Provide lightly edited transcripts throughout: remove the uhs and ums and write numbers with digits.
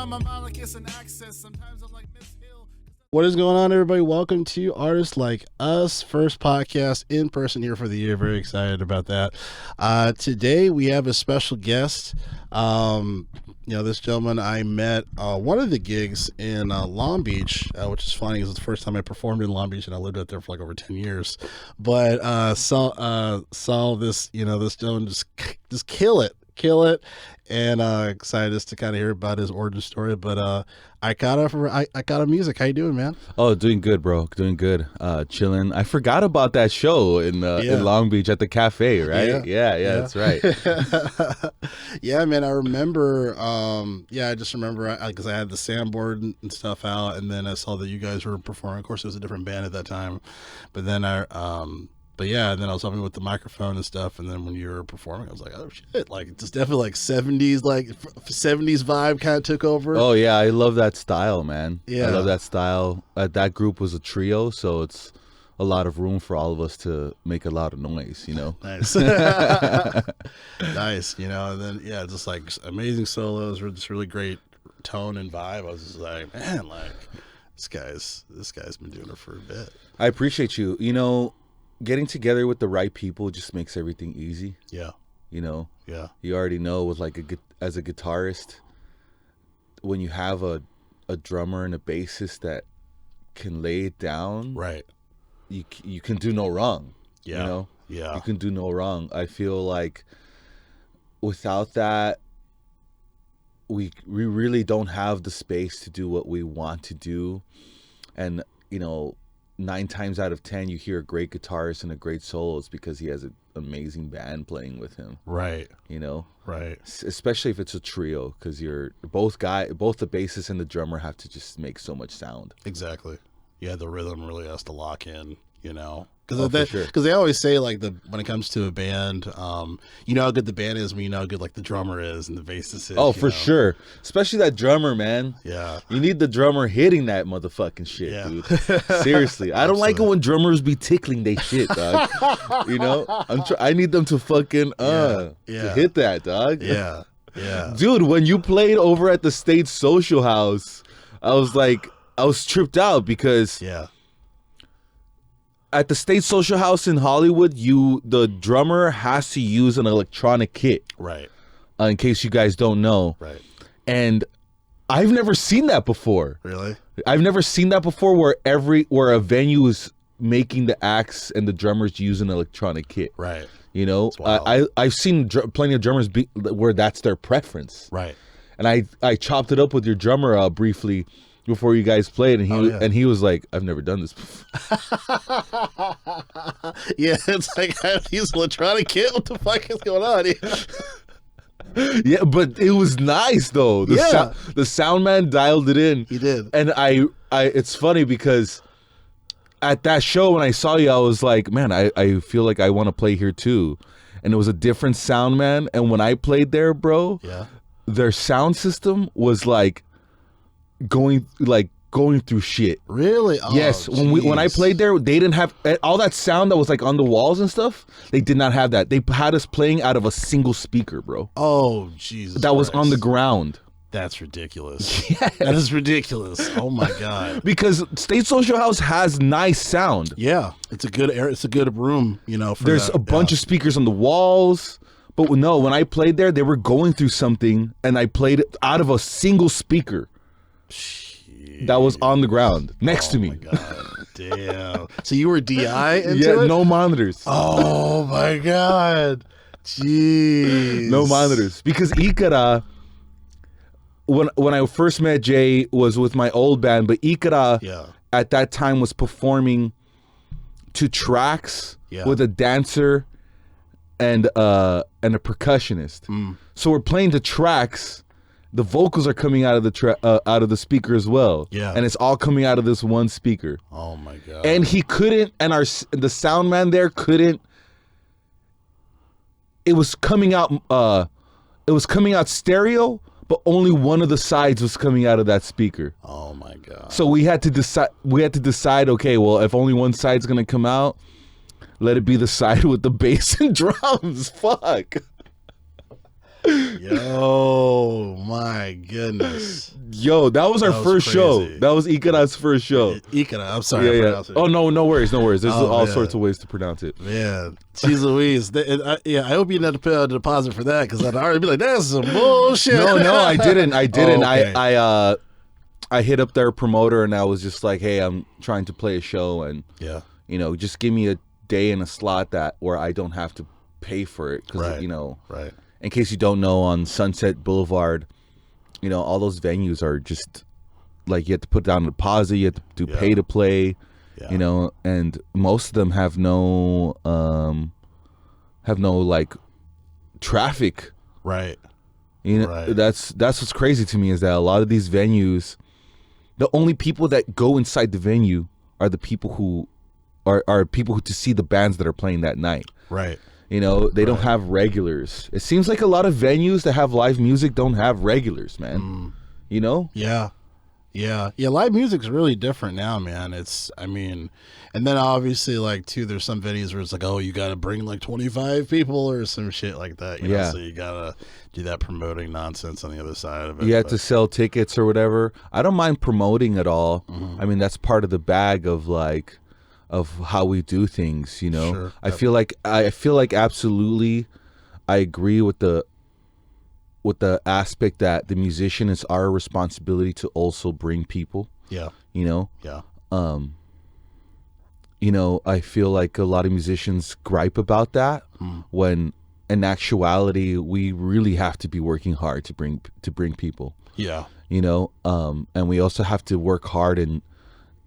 rhyme, my mind like it's an access. Sometimes I'm like Miss Hill. What is going on, everybody? Welcome to Artists Like Us, first podcast in person here for the year. Very excited about that. Today we have a special guest. This gentleman I met one of the gigs in Long Beach, which is funny because it's the first time I performed in Long Beach, and I lived out there for like over 10 years. But saw this, this gentleman just kill it, and excited just to kind of hear about his origin story. But ICARA Music, how you doing, man? Oh, doing good, bro. Doing good. Chilling. I forgot about that show in Long Beach at the cafe, right? Yeah, that's right. Yeah, man. I remember. I just remember because I had the sandboard and stuff out, and then I saw that you guys were performing. Of course, it was a different band at that time, but then and then I was helping with the microphone and stuff, and then when you were performing, I was like, oh shit, like it's definitely like 70s vibe kind of took over. Oh yeah, I love that style, man. Yeah, I love that style. That group was a trio, so it's a lot of room for all of us to make a lot of noise, Nice. Nice, and then just like amazing solos, just really great tone and vibe. I was just like, man, like this guy's been doing it for a bit. I appreciate you. Getting together with the right people just makes everything easy. Yeah. Yeah. You already know with as a guitarist, when you have a drummer and a bassist that can lay it down, right? You can do no wrong. Yeah. You can do no wrong. I feel like without that, we really don't have the space to do what we want to do, and 9 times out of 10 you hear a great guitarist and a great solo, it's because he has an amazing band playing with him, right? Right, especially if it's a trio, because you're both the bassist and the drummer have to just make so much sound. Exactly. Yeah, the rhythm really has to lock in, because they always say like when it comes to a band, you know how good the band is when you know how good like the drummer is and the bassist is. Oh, for sure, especially that drummer, man. Yeah, you need the drummer hitting that motherfucking shit, dude. Seriously, I don't like it when drummers be tickling they shit, dog. I need them to fucking to hit that, dog. Yeah, dude. When you played over at the State Social House, I was tripped out because at the State Social House in Hollywood, the drummer has to use an electronic kit, right? In case you guys don't know, right? And I've never seen that before. Really? I've never seen that before, where a venue is making the acts and the drummers use an electronic kit, right? I've seen plenty of drummers where that's their preference, right? And I chopped it up with your drummer briefly before you guys played, and he was like, I've never done this before. Yeah, it's like, I have to use electronic kit? What the fuck is going on here? Yeah, but it was nice though. The sound man dialed it in. He did. And I it's funny because at that show when I saw you, I was like, man, I feel like I want to play here too. And it was a different sound man, and when I played there, bro, their sound system was like going through shit. Really? Oh, yes. When I played there, they didn't have all that sound that was like on the walls and stuff. They did not have that. They had us playing out of a single speaker, bro. Oh, Jesus. That was on the ground. That's ridiculous. Yes. That is ridiculous. Oh my God. Because State Social House has nice sound. Yeah. It's a good room, There's a bunch of speakers on the walls. But no, when I played there, they were going through something, and I played it out of a single speaker. That was on the ground next to me. Oh my God. Damn. So you were DI into it? No monitors. Oh my God. Jeez. No monitors. Because ICARA, when I first met Jay, was with my old band, but ICARA at that time was performing to tracks with a dancer and a percussionist. So we're playing the tracks. The vocals are coming out of the speaker as well. Yeah. And it's all coming out of this one speaker. Oh my God. And he couldn't, and the sound man there couldn't. It was coming out stereo, but only one of the sides was coming out of that speaker. Oh my God. So we had to decide, okay, well, if only one side's gonna come out, let it be the side with the bass and drums. Fuck. Yo, my goodness. Yo, that was our first show. crazy. That was ICARA's first show. Ikara, I'm sorry. Yeah, I yeah. pronounced it. Oh, no worries. There's all man. sorts of ways to pronounce it. Man, jeez Louise. I hope you didn't have to pay a deposit for that because I'd already be like, that's some bullshit. No, I didn't. Oh, okay. I hit up their promoter and I was just like, hey, I'm trying to play a show and Yeah. just give me a day and a slot where I don't have to pay for it because Right. Right. in case you don't know, on Sunset Boulevard, all those venues are just like you have to put down a deposit, you have to do pay to play, Yeah. and most of them have no like traffic. Right. Right. That's what's crazy to me is that a lot of these venues, the only people that go inside the venue are the people who are people who to see the bands that are playing that night. Right. They don't have regulars. It seems like a lot of venues that have live music don't have regulars, man. Yeah. Yeah. Yeah. Live music's really different now, man. And then obviously, like, too, there's some venues where it's like, oh, you got to bring like 25 people or some shit like that. You know? So you got to do that promoting nonsense on the other side of it. You have to sell tickets or whatever. I don't mind promoting at all. I mean, that's part of the bag of like, of how we do things, Sure. I feel like absolutely I agree with the aspect that the musician is our responsibility to also bring people. Yeah. Yeah. I feel like a lot of musicians gripe about that when in actuality we really have to be working hard to bring people. Yeah. And we also have to work hard and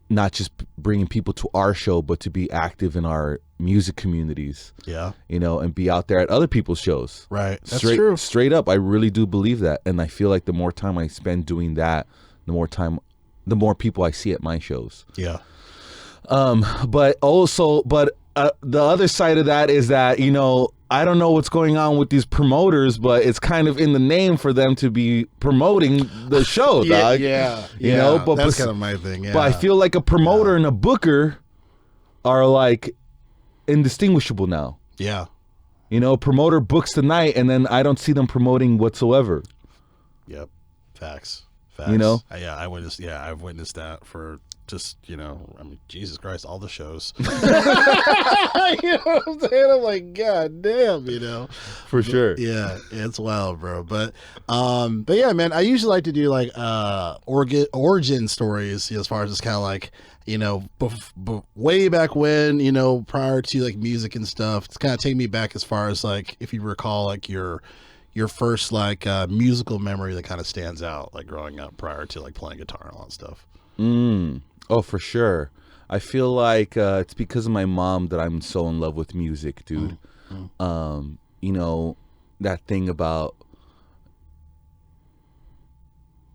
not just bringing people to our show, but to be active in our music communities. Yeah. And be out there at other people's shows. Right. That's true. Straight up, I really do believe that. And I feel like the more time I spend doing that, the more people I see at my shows. Yeah. But the other side of that is that, I don't know what's going on with these promoters, but it's kind of in the name for them to be promoting the show, dog. Yeah. But that's kind of my thing. Yeah. But I feel like a promoter and a booker are like indistinguishable now. Yeah. Promoter books the night and then I don't see them promoting whatsoever. Yep. Facts. Yeah, I've witnessed that for just, Jesus Christ, all the shows. You know what I'm saying? I'm like, God damn, For sure. Yeah, it's wild, bro. But yeah, man, I usually like to do like origin stories, as far as it's kind of like, way back when, prior to like music and stuff. It's kind of take me back as far as like, if you recall, like your first like musical memory that kind of stands out, like growing up prior to like playing guitar and all that stuff. Oh, for sure. I feel like it's because of my mom that I'm so in love with music, dude. That thing about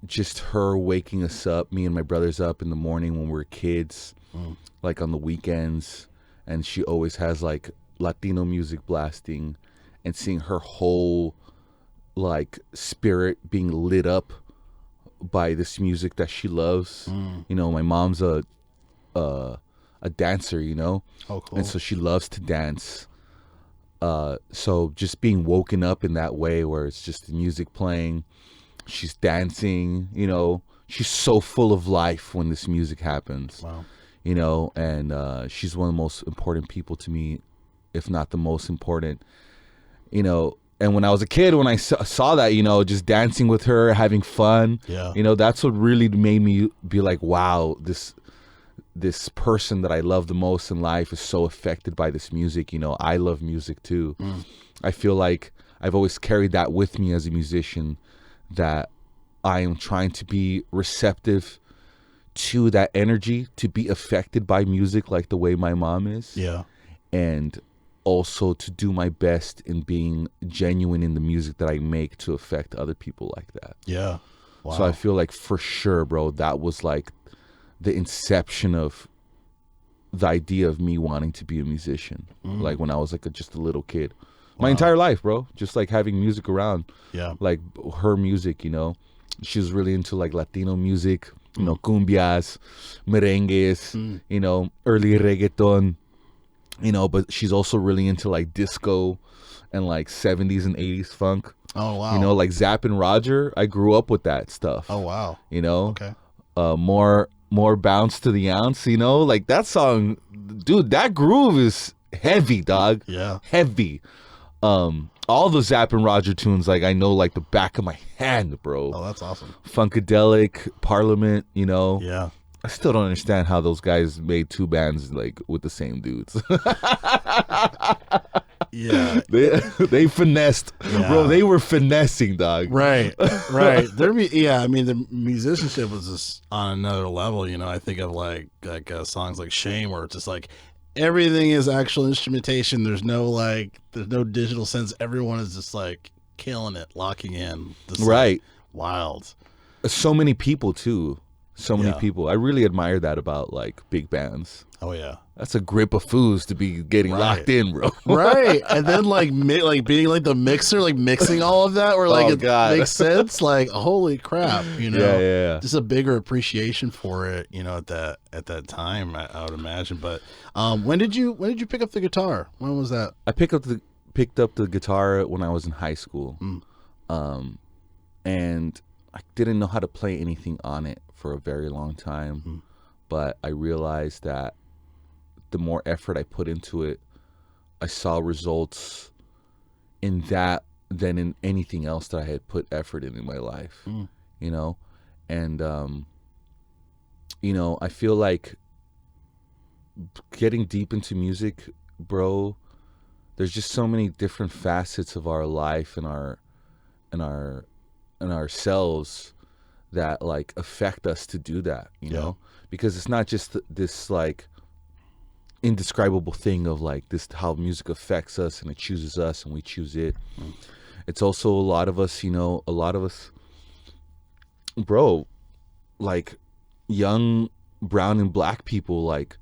just her waking us up, me and my brothers up in the morning when we were kids, like on the weekends, and she always has like Latino music blasting, and seeing her whole like spirit being lit up by this music that she loves. My mom's a dancer, Oh, cool. and so she loves to dance. So just being woken up in that way where it's just the music playing, she's dancing, she's so full of life when this music happens. Wow. And she's one of the most important people to me, if not the most important. And when I was a kid, when I saw that, just dancing with her, having fun, that's what really made me be like, wow, this person that I love the most in life is so affected by this music. I love music too. I feel like I've always carried that with me as a musician, that I am trying to be receptive to that energy, to be affected by music like the way my mom is. Yeah. And also to do my best in being genuine in the music that I make to affect other people like that. Yeah. Wow. So I feel like for sure, bro, that was like the inception of the idea of me wanting to be a musician. Like when I was like just a little kid. My entire life, bro. Just like having music around. Yeah. Like her music, She was really into like Latino music, cumbias, merengues, early reggaeton. But she's also really into like disco and like 70s and 80s funk. Oh wow. You know, like Zapp and Roger. I grew up with that stuff. Oh wow. You know, Okay. More bounce to the ounce. You know, like that song, dude. That groove is heavy, dog. Yeah. Heavy. All the Zapp and Roger tunes, like I know, like the back of my hand, bro. Oh, that's awesome. Funkadelic, Parliament. You know. Yeah. I still don't understand how those guys made two bands like with the same dudes. Yeah. They finessed, bro. They were finessing, dog. Right. Yeah. I mean, the musicianship was just on another level. You know, I think of like songs like "Shame," where it's just like everything is actual instrumentation. There's no digital sense. Everyone is just like killing it, locking in. Just, Right. Like, wild. So many people too. So many Yeah. people. I really admire that about like big bands. Oh yeah. That's a grip of foos to be getting Right. locked in, bro. Right. And then like being like the mixer, like mixing all of that, where like Oh, it God. makes sense. Like holy crap, you know. Yeah. Just a bigger appreciation for it, you know, at that time, I would imagine. But when did you pick up the guitar? When was that? I picked up the guitar when I was in high school. And I didn't know how to play anything on it for a very long time. But I realized that the more effort I put into it, I saw results in that than in anything else that I had put effort in my life. You know? And you know, I feel like getting deep into music, bro, there's just so many different facets of our life and ourselves that like affect us to do that, you know, because it's not just this like indescribable thing of like this, how music affects us and it chooses us and we choose it. It's also a lot of us, bro, like young brown and black people, like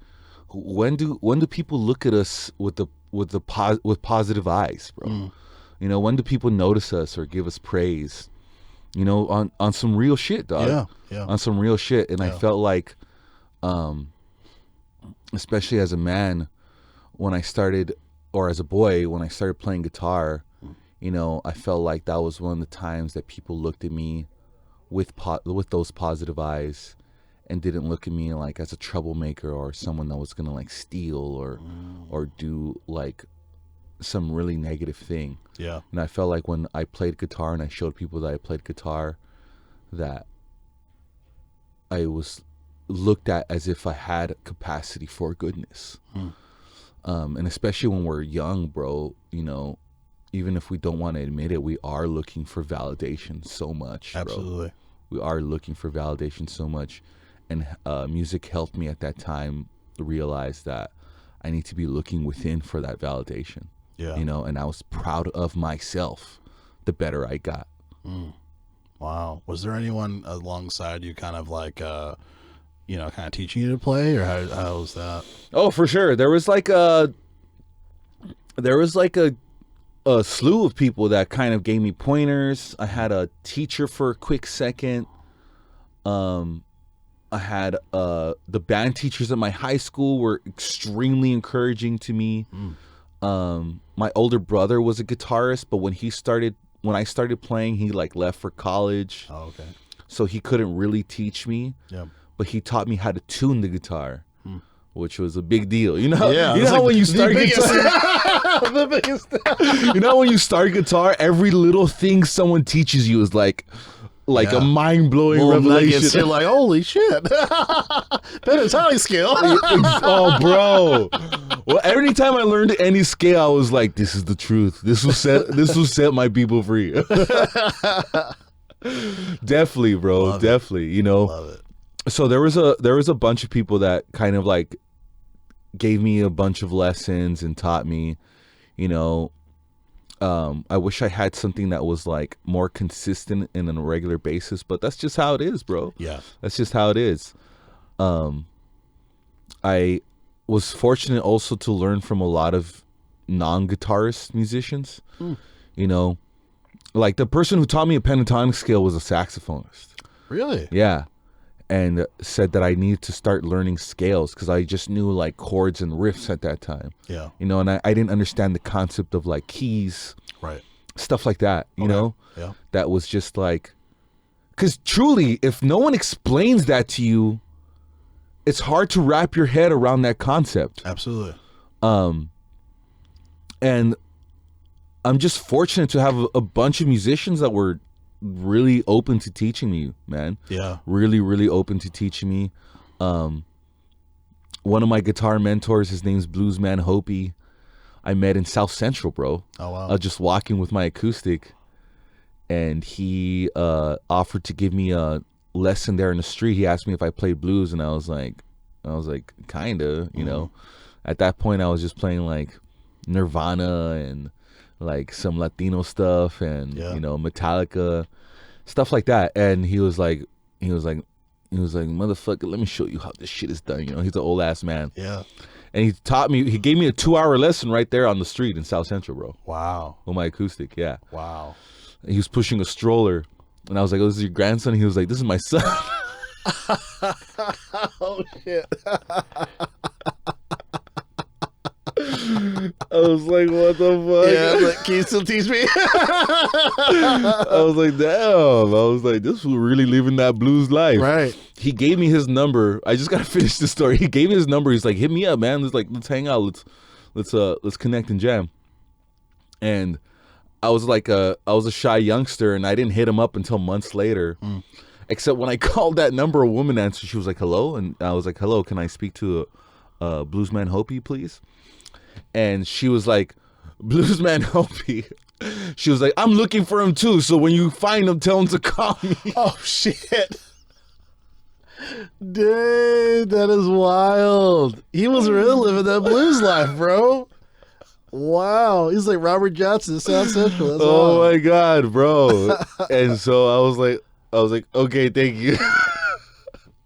when do people look at us with positive eyes, bro? You know, when do people notice us or give us praise? You know, on some real shit, dog. Yeah. On some real shit. And I felt like, especially as a man, when I started, or as a boy, when I started playing guitar, you know, I felt like that was one of the times that people looked at me with those positive eyes and didn't look at me like as a troublemaker or someone that was gonna like steal or do like some really negative thing. Yeah. And I felt like when I played guitar and I showed people that I played guitar, that I was looked at as if I had capacity for goodness. And especially when we're young, bro, you know, even if we don't want to admit it, we are looking for validation so much. Absolutely. Bro. We are looking for validation so much. And music helped me at that time realize that I need to be looking within for that validation. Yeah. You know, and I was proud of myself the better I got. Wow. Was there anyone alongside you kind of like, you know, kind of teaching you to play, or how was that? Oh, for sure. There was like a slew of people that kind of gave me pointers. I had a teacher for a quick second. I had the band teachers at my high school were extremely encouraging to me. My older brother was a guitarist, but when I started playing, he like left for college. Oh, okay. So he couldn't really teach me. Yeah. But he taught me how to tune the guitar, which was a big deal. You know, Yeah, you it's know how like when you the start biggest- guitar, The biggest. you know when you start guitar, every little thing someone teaches you is like Yeah. a mind blowing Little revelation. nuggets, you're like, holy shit. Pentatonic scale. Oh, bro. Well, every time I learned any scale, I was like, this is the truth. This will set my people free. Definitely, bro. Love it. Definitely. You know. Love it. So there was a bunch of people that kind of like gave me a bunch of lessons and taught me, you know. I wish I had something that was like more consistent and on a regular basis, but that's just how it is, bro. Yeah. That's just how it is. I was fortunate also to learn from a lot of non-guitarist musicians. You know, like the person who taught me a pentatonic scale was a saxophonist. Really? Yeah. And said that I needed to start learning scales because I just knew like chords and riffs at that time. Yeah. You know, and I didn't understand the concept of like keys. Right. stuff like that, you know? Yeah. That was just like, because truly, if no one explains that to you, it's hard to wrap your head around that concept. Absolutely. And I'm just fortunate to have a bunch of musicians that were really open to teaching me, man. Yeah. Really, really open to teaching me. One of my guitar mentors, his name's Bluesman Hopi. I met in South Central, bro. Oh, wow. I was just walking with my acoustic, and he offered to give me a lesson there in the street. He asked me if I played blues, and I was like, kinda, you know. At that point, I was just playing like Nirvana and like some Latino stuff and you know, Metallica, stuff like that. And he was like, motherfucker, let me show you how this shit is done. You know, he's an old ass man. Yeah. And he taught me. He gave me a 2-hour lesson right there on the street in South Central, bro. Wow. With my acoustic, yeah. Wow. He was pushing a stroller, and I was like, "Oh, this is your grandson?" He was like, "This is my son." Oh shit. I was like, "What the fuck?" Yeah. Like, can you still teach me? I was like, "Damn!" I was like, "This was really living that blues life." Right. He gave me his number. I just gotta finish the story. He gave me his number. He's like, "Hit me up, man. Let's hang out. Let's connect and jam." And I was a shy youngster, and I didn't hit him up until months later. Except when I called that number, a woman answered. She was like, "Hello," and I was like, "Hello, can I speak to a Bluesman Hopi, please?" And she was like, "Bluesman Hopi." She was like, "I'm looking for him too. So when you find him, tell him to call me." Oh shit. Dude, that is wild. He was really living that blues life, bro. Wow. He's like Robert Johnson in South Central. That's Oh wild. my God, bro. And so I was like, okay, thank you.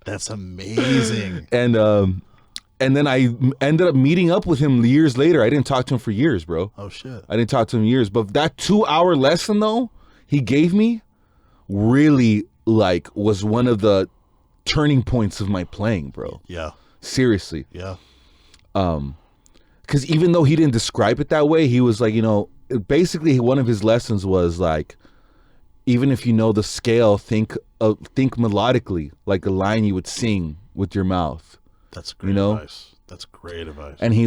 That's amazing. And then I ended up meeting up with him years later. I didn't talk to him for years, bro. Oh shit. I didn't talk to him in years. But that 2-hour lesson though, he gave me really like was one of the turning points of my playing, bro. Yeah. Seriously. Yeah. Because even though he didn't describe it that way, he was like, you know, basically one of his lessons was like, even if you know the scale, think melodically, like a line you would sing with your mouth. That's great advice. That's great advice. And he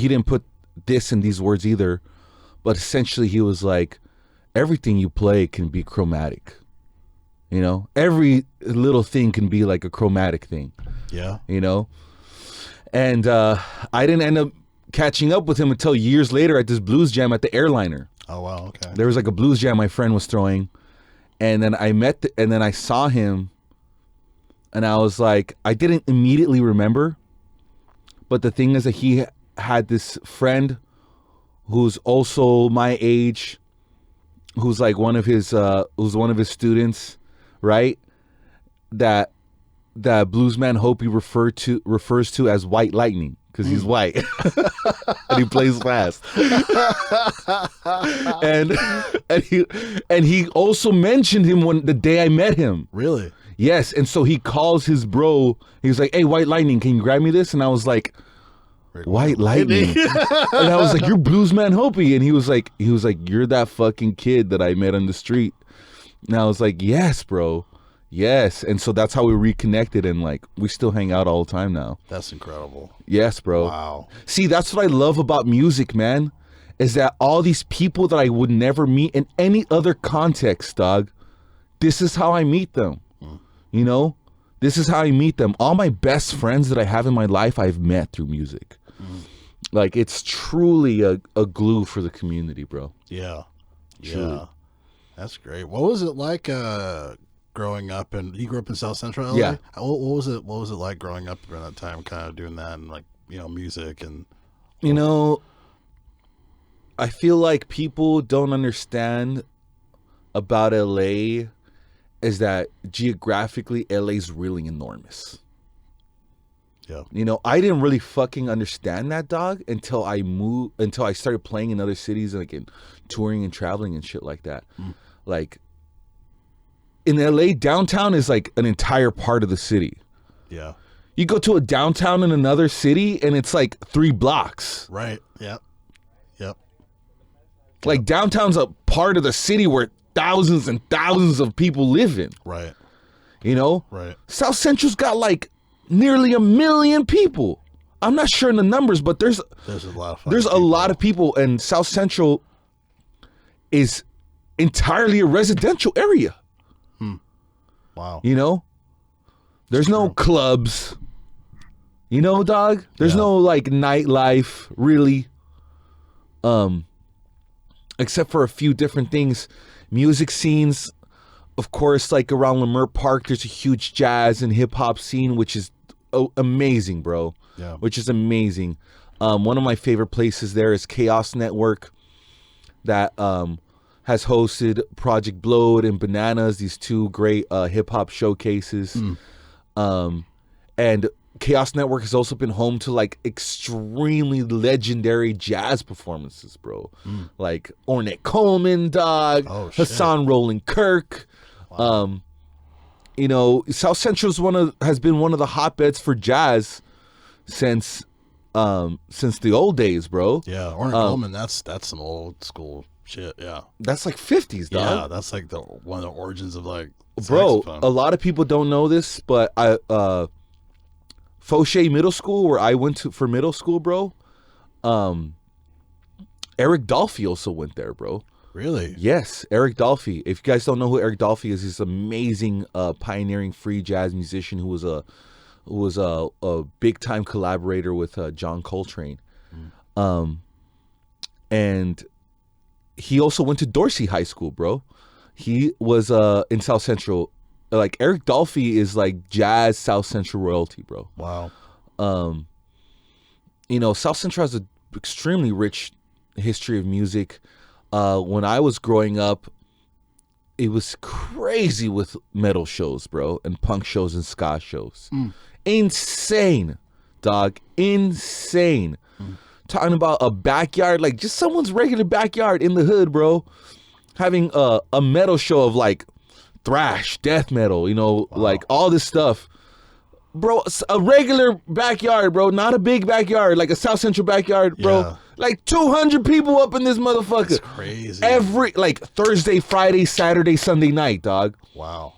didn't put this in these words either, but essentially he was like, everything you play can be chromatic. You know, every little thing can be like a chromatic thing. Yeah. You know? And I didn't end up catching up with him until years later at this blues jam at the Airliner. Oh wow, okay. There was like a blues jam my friend was throwing, and then I saw him, and I was like, I didn't immediately remember, but the thing is that he had this friend who's also my age, who's like one of his students, right? That Bluesman Hopi refers to as White Lightning because he's white and he plays fast. and he also mentioned him the day I met him. Really? Yes, and so he calls his bro. He was like, "Hey, White Lightning, can you grab me this?" And I was like, "White Lightning?" And I was like, "You're Bluesman Hopi?" And he was like, "You're that fucking kid that I met on the street." And I was like, "Yes, bro. Yes." And so that's how we reconnected, and like we still hang out all the time now. That's incredible. Yes, bro. Wow. See, that's what I love about music, man, is that all these people that I would never meet in any other context, dog, this is how I meet them. You know? This is how I meet them. All my best friends that I have in my life, I've met through music. Like, it's truly a glue for the community, bro. Yeah. Truly. Yeah. That's great. What was it like growing up? And you grew up in South Central LA? Yeah. What was it like growing up during that time, kind of doing that and like, you know, music and You know, I feel like people don't understand about LA is that geographically LA's really enormous. yeah. You know, I didn't really fucking understand that, dog, until I started playing in other cities and like in touring and traveling and shit like that. Like in LA, downtown is like an entire part of the city. Yeah. You go to a downtown in another city and it's like 3 blocks. Right. Yep. Yep. Like downtown's a part of the city where thousands and thousands of people live in. Right. You know? Right. South Central's got like nearly 1 million people. I'm not sure in the numbers, but there's a lot of people, and South Central is entirely a residential area. Wow. You know? There's no clubs. You know, dog? There's no like nightlife, really. Except for a few different things. Music scenes, of course, like around Leimert Park, there's a huge jazz and hip hop scene, which is amazing, bro. Yeah. Which is amazing. One of my favorite places there is Chaos Network, that has hosted Project Blowed and Bananas, these two great hip hop showcases. And Chaos Network has also been home to like extremely legendary jazz performances, bro. Like Ornette Coleman, dog. Hassan Roland Kirk. Wow. You know, South Central has been one of the hotbeds for jazz since the old days, bro. Yeah, Ornette Coleman, that's some old school shit. Yeah, that's like 50s, dog. Yeah, that's like one of the origins of like bro. saxophone. A lot of people don't know this, but Fauché Middle School, where I went to for middle school, bro. Eric Dolphy also went there, bro. Really? Yes, Eric Dolphy. If you guys don't know who Eric Dolphy is, he's an amazing pioneering free jazz musician who was a big time collaborator with John Coltrane. And he also went to Dorsey High School, bro. He was in South Central. Like Eric Dolphy is like jazz South Central royalty, bro. Wow. You know, South Central has an extremely rich history of music. When I was growing up, it was crazy with metal shows, bro, and punk shows and ska shows. Insane, dog. Insane. Talking about a backyard, like just someone's regular backyard in the hood, bro, having a metal show of like thrash, death metal, you know, like all this stuff. Bro, a regular backyard, bro, not a big backyard, like a South Central backyard, bro. Yeah. Like 200 people up in this motherfucker. That's crazy. Every, like Thursday, Friday, Saturday, Sunday night, dog. Wow.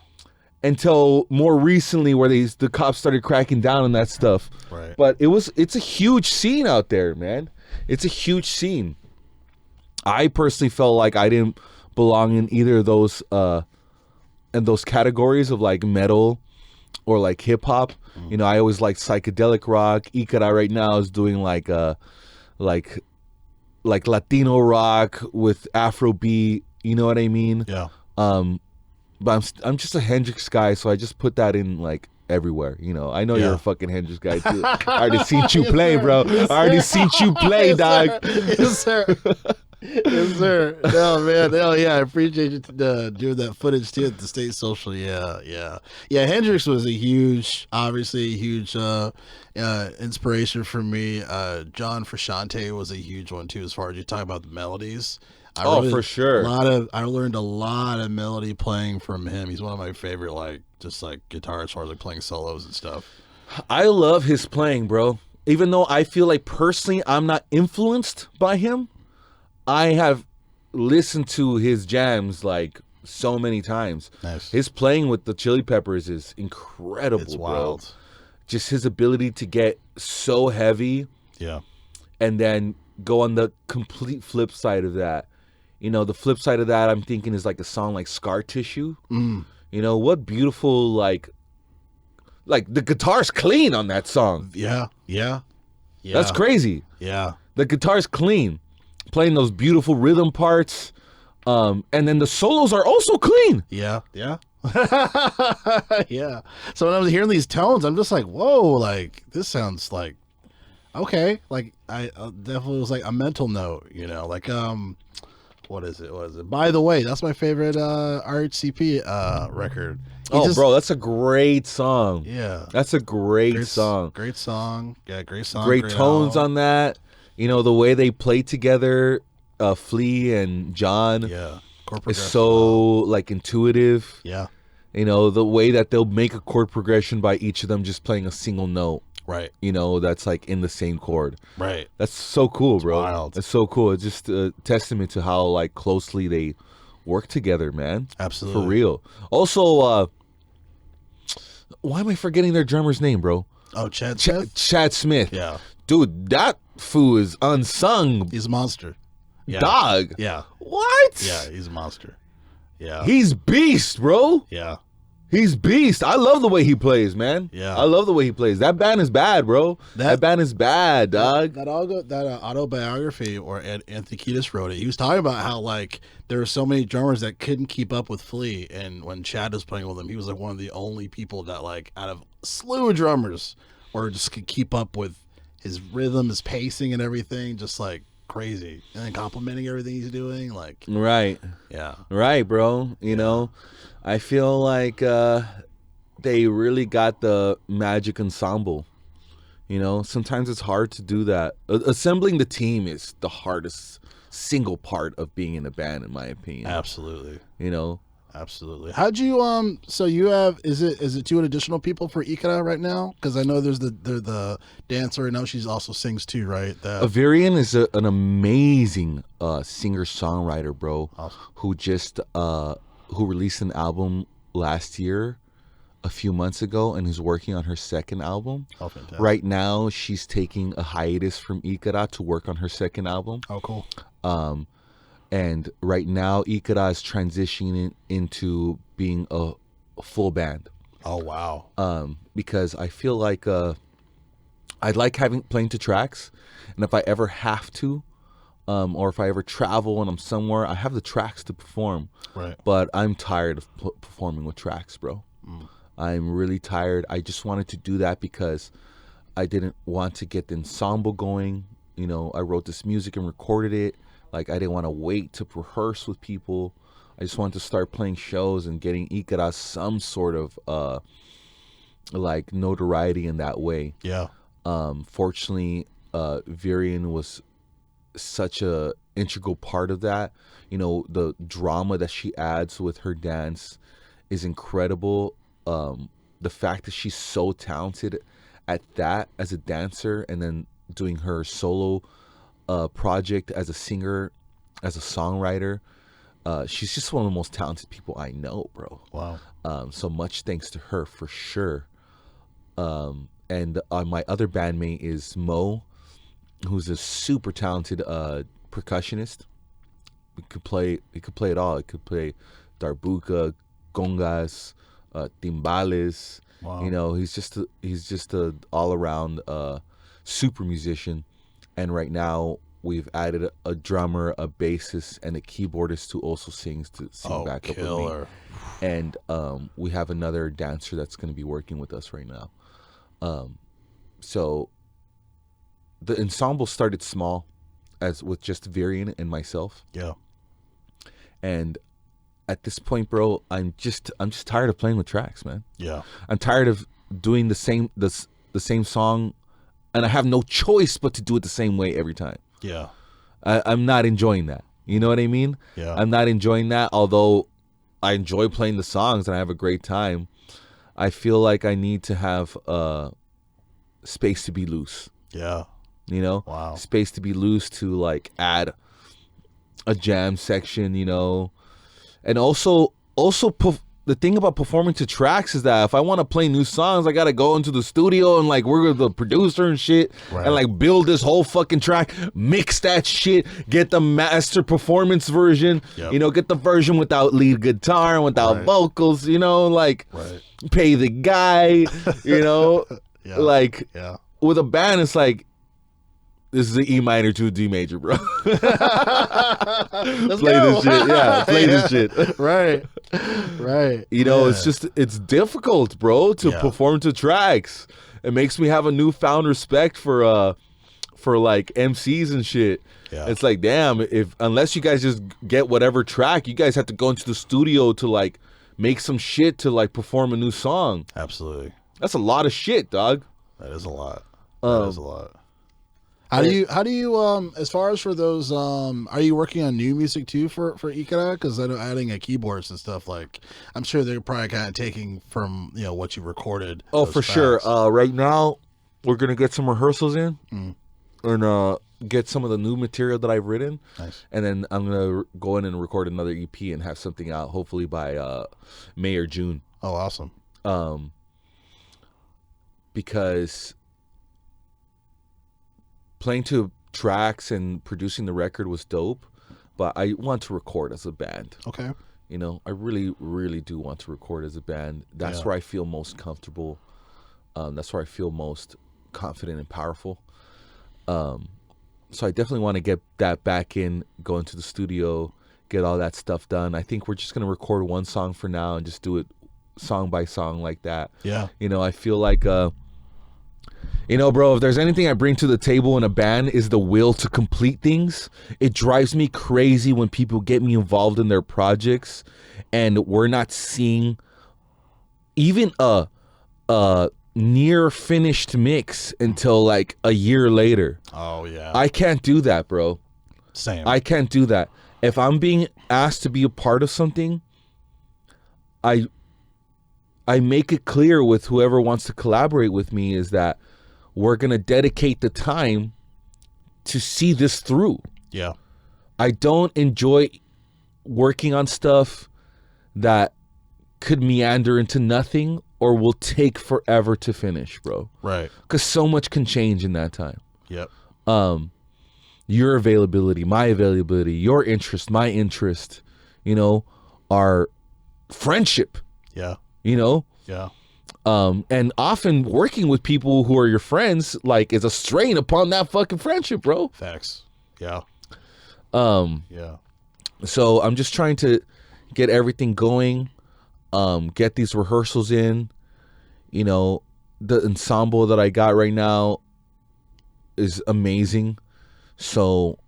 Until more recently where the cops started cracking down on that stuff. Right. But it's a huge scene out there, man. It's a huge scene. I personally felt like I didn't belong in either of those categories of like metal or like hip hop. You know, I always liked psychedelic rock. ICARA right now is doing like Latino rock with Afrobeat. You know what I mean? Yeah. But I'm just a Hendrix guy, so I just put that in like everywhere. You know, I know you're a fucking Hendrix guy too. I already seen you play, bro. I already seen you play, dog. Yes, sir. Yes, sir. No, man. No, yeah. I appreciate you doing that footage too at the State Social. Yeah. Hendrix was obviously a huge inspiration for me. John Frusciante was a huge one too, as far as you talk about the melodies. For sure. I learned a lot of melody playing from him. He's one of my favorite, guitar as far as like playing solos and stuff. I love his playing, bro. Even though I feel like personally I'm not influenced by him, I have listened to his jams like so many times. Nice. His playing with the Chili Peppers is incredible, It's bro. wild. Just his ability to get so heavy, Yeah. and then go on the complete flip side of that. You know, the flip side of that I'm thinking is like a song like Scar Tissue. You know, what beautiful, like the guitar's clean on that song. Yeah. That's crazy. Yeah. The guitar's clean, playing those beautiful rhythm parts. And then the solos are also clean. Yeah. Yeah. So when I was hearing these tones, I'm just like, whoa, like this sounds like okay. Like I definitely was like a mental note, you know, like what is it? By the way, that's my favorite RHCP record. Bro, that's a great song. Yeah. That's a great song. Great song. Yeah, great song. Great tones on that. You know, the way they play together, Flea and John. Yeah. Is so like intuitive. Yeah. You know, the way that they'll make a chord progression by each of them just playing a single note. Right. You know, that's like in the same chord. Right. That's so cool, bro. Wild. It's so cool. It's just a testament to how like closely they work together, man. Absolutely. For real. Also, why am I forgetting their drummer's name, bro? Oh, Chad Smith? Chad Smith. Yeah. Dude, that fool is unsung. He's a monster. Yeah. Dog. Yeah. What? Yeah, he's a monster. Yeah. He's beast, bro. Yeah. He's beast. I love the way he plays, man. Yeah. I love the way he plays. That band is bad, bro. That band is bad, dog. That autobiography, or Anthony Kiedis wrote it. He was talking about how like there were so many drummers that couldn't keep up with Flea, and when Chad was playing with him, he was like one of the only people that like out of a slew of drummers, or just could keep up with his rhythm, his pacing, and everything, just like crazy, and then complimenting everything he's doing, like Right. yeah, Right, bro. You know, I feel like they really got the magic ensemble. You know, sometimes it's hard to do that. Assembling the team is the hardest single part of being in a band, in my opinion. absolutely. You know, Absolutely. How'd you so you have is it two additional people for ICARA right now? Because I know there's the dancer. I know she's also sings too, right? Avarian is an amazing singer songwriter, bro. Awesome. Who just who released an album last year, a few months ago, and is working on her second album. Oh, fantastic. Right now, she's taking a hiatus from ICARA to work on her second album. Oh, cool. And right now, ICARA is transitioning into being a full band. Oh, wow. Because I feel like I like playing to tracks, and if I ever have to, or if I ever travel and I'm somewhere, I have the tracks to perform. Right. But I'm tired of performing with tracks, bro. I'm really tired. I just wanted to do that because I didn't want to get the ensemble going. You know, I wrote this music and recorded it. Like, I didn't want to wait to rehearse with people. I just wanted to start playing shows and getting ICARA some sort of like notoriety in that way. Yeah. Fortunately, Varian was such a integral part of that. You know, the drama that she adds with her dance is incredible. The fact that she's so talented at that as a dancer, and then doing her solo project as a singer, as a songwriter, she's just one of the most talented people I know, bro. Wow. So much thanks to her for sure. And my other bandmate is Mo, who's a super talented percussionist. He could play it all. He could play darbuka, congas, timbales. Wow. You know, he's just a all around super musician. And right now we've added a drummer, a bassist, and a keyboardist who also sing back up with me. And we have another dancer that's going to be working with us right now. So the ensemble started small, as with just Varian and myself. Yeah. And at this point, bro, I'm just tired of playing with tracks, man. Yeah. I'm tired of doing the same song, and I have no choice but to do it the same way every time. Yeah. I'm not enjoying that. You know what I mean? Yeah. I'm not enjoying that, although I enjoy playing the songs and I have a great time. I feel like I need to have space to be loose. Yeah. You know? Wow. Space to be loose, to like add a jam section, you know. And also the thing about performing to tracks is that if I want to play new songs, I gotta go into the studio and like work with the producer and shit, right, and like build this whole fucking track, mix that shit, get the master performance version, yep, you know, get the version without lead guitar and without right, vocals, you know, like right, pay the guy, you know, yeah, like yeah. With a band, it's like, this is an E minor to a D major, bro. Let's play go. this shit. Yeah, play this shit. Right. Right. You know, yeah, it's difficult, bro, to perform to tracks. It makes me have a newfound respect for like MCs and shit. Yeah. It's like, damn, unless you guys just get whatever track, you guys have to go into the studio to like make some shit to like perform a new song. Absolutely. That's a lot of shit, dog. That is a lot. That is a lot. How do you as far as for those are you working on new music too for ICARA? Because I know adding a keyboards and stuff, like I'm sure they're probably kind of taking from, you know, what you recorded. Oh, for sure. Right now we're gonna get some rehearsals in, and get some of the new material that I've written. Nice. And then I'm gonna go in and record another EP and have something out hopefully by May or June. Oh, awesome. Because playing to tracks and producing the record was dope, but I want to record as a band. Okay. You know, I really, really do want to record as a band. That's where I feel most comfortable. That's where I feel most confident and powerful. So I definitely want to get that back in, go into the studio, get all that stuff done. I think we're just going to record one song for now and just do it song by song like that. Yeah. You know, I feel like, you know, bro, if there's anything I bring to the table in a band is the will to complete things. It drives me crazy when people get me involved in their projects and we're not seeing even a near finished mix until like a year later. Oh, yeah. I can't do that, bro. Same. I can't do that. If I'm being asked to be a part of something, I make it clear with whoever wants to collaborate with me is that we're going to dedicate the time to see this through. Yeah. I don't enjoy working on stuff that could meander into nothing or will take forever to finish, bro. Right. Because so much can change in that time. Yep. Your availability, my availability, your interest, my interest, you know, our friendship, Yeah. you know? Yeah. And often working with people who are your friends, like, is a strain upon that fucking friendship, bro. Facts. Yeah. Yeah. So I'm just trying to get everything going, get these rehearsals in. You know, the ensemble that I got right now is amazing. So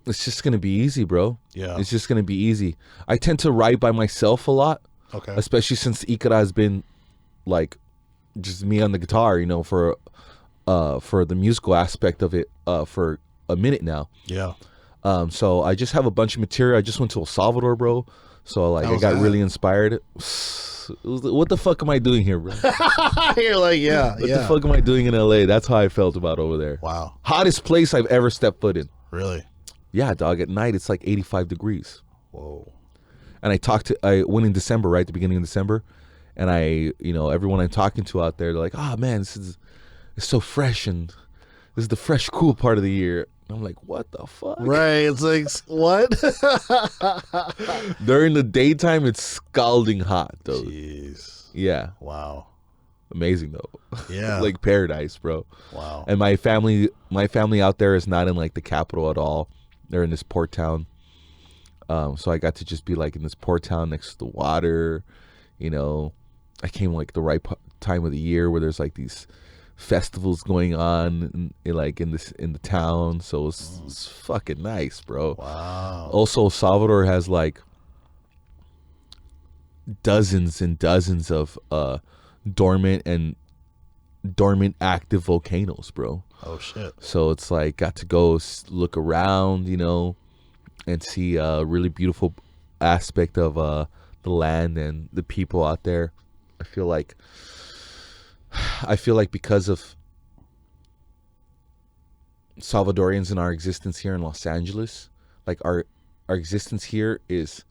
it's just going to be easy, bro. Yeah. It's just going to be easy. I tend to write by myself a lot. Okay. Especially since ICARA has been like just me on the guitar, you know, for the musical aspect of it for a minute now. Yeah. So I just have a bunch of material. I just went to El Salvador, bro. So like I got really inspired. What the fuck am I doing here, bro? You're like, yeah. What the fuck am I doing in LA? That's how I felt about over there. Wow. Hottest place I've ever stepped foot in. Really? Yeah, dog. At night it's like 85 degrees. Whoa. And I went in December, right? The beginning of December. And everyone I'm talking to out there, they're like, oh man, it's so fresh and this is the fresh, cool part of the year. And I'm like, what the fuck? Right. It's like, what? During the daytime, it's scalding hot, though. Jeez. Yeah. Wow. Amazing, though. Yeah. Like paradise, bro. Wow. And my family out there is not in like the capital at all. They're in this port town. So I got to just be like in this port town next to the water. You know, I came like the right time of the year where there's like these festivals going on in the town. So it's fucking nice, bro. Wow. Also, Salvador has like dozens and dozens of dormant active volcanoes, bro. Oh shit. So it's like got to go look around, you know, and see a really beautiful aspect of the land and the people out there. I feel like because of Salvadorians and our existence here in Los Angeles, like our existence here is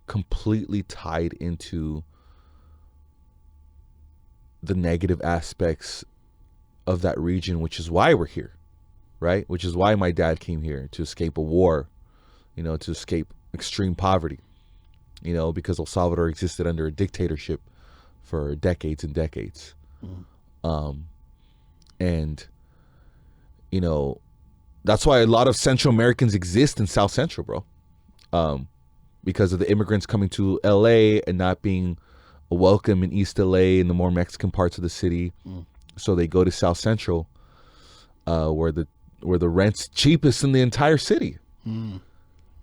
completely tied into the negative aspects of that region, which is why we're here, right? Which is why my dad came here, to escape a war, you know, to escape extreme poverty, you know, because El Salvador existed under a dictatorship for decades and decades. And, you know, that's why a lot of Central Americans exist in South Central, bro. Because of the immigrants coming to LA and not being welcome in East LA and the more Mexican parts of the city. So they go to South Central, where the rent's cheapest in the entire city.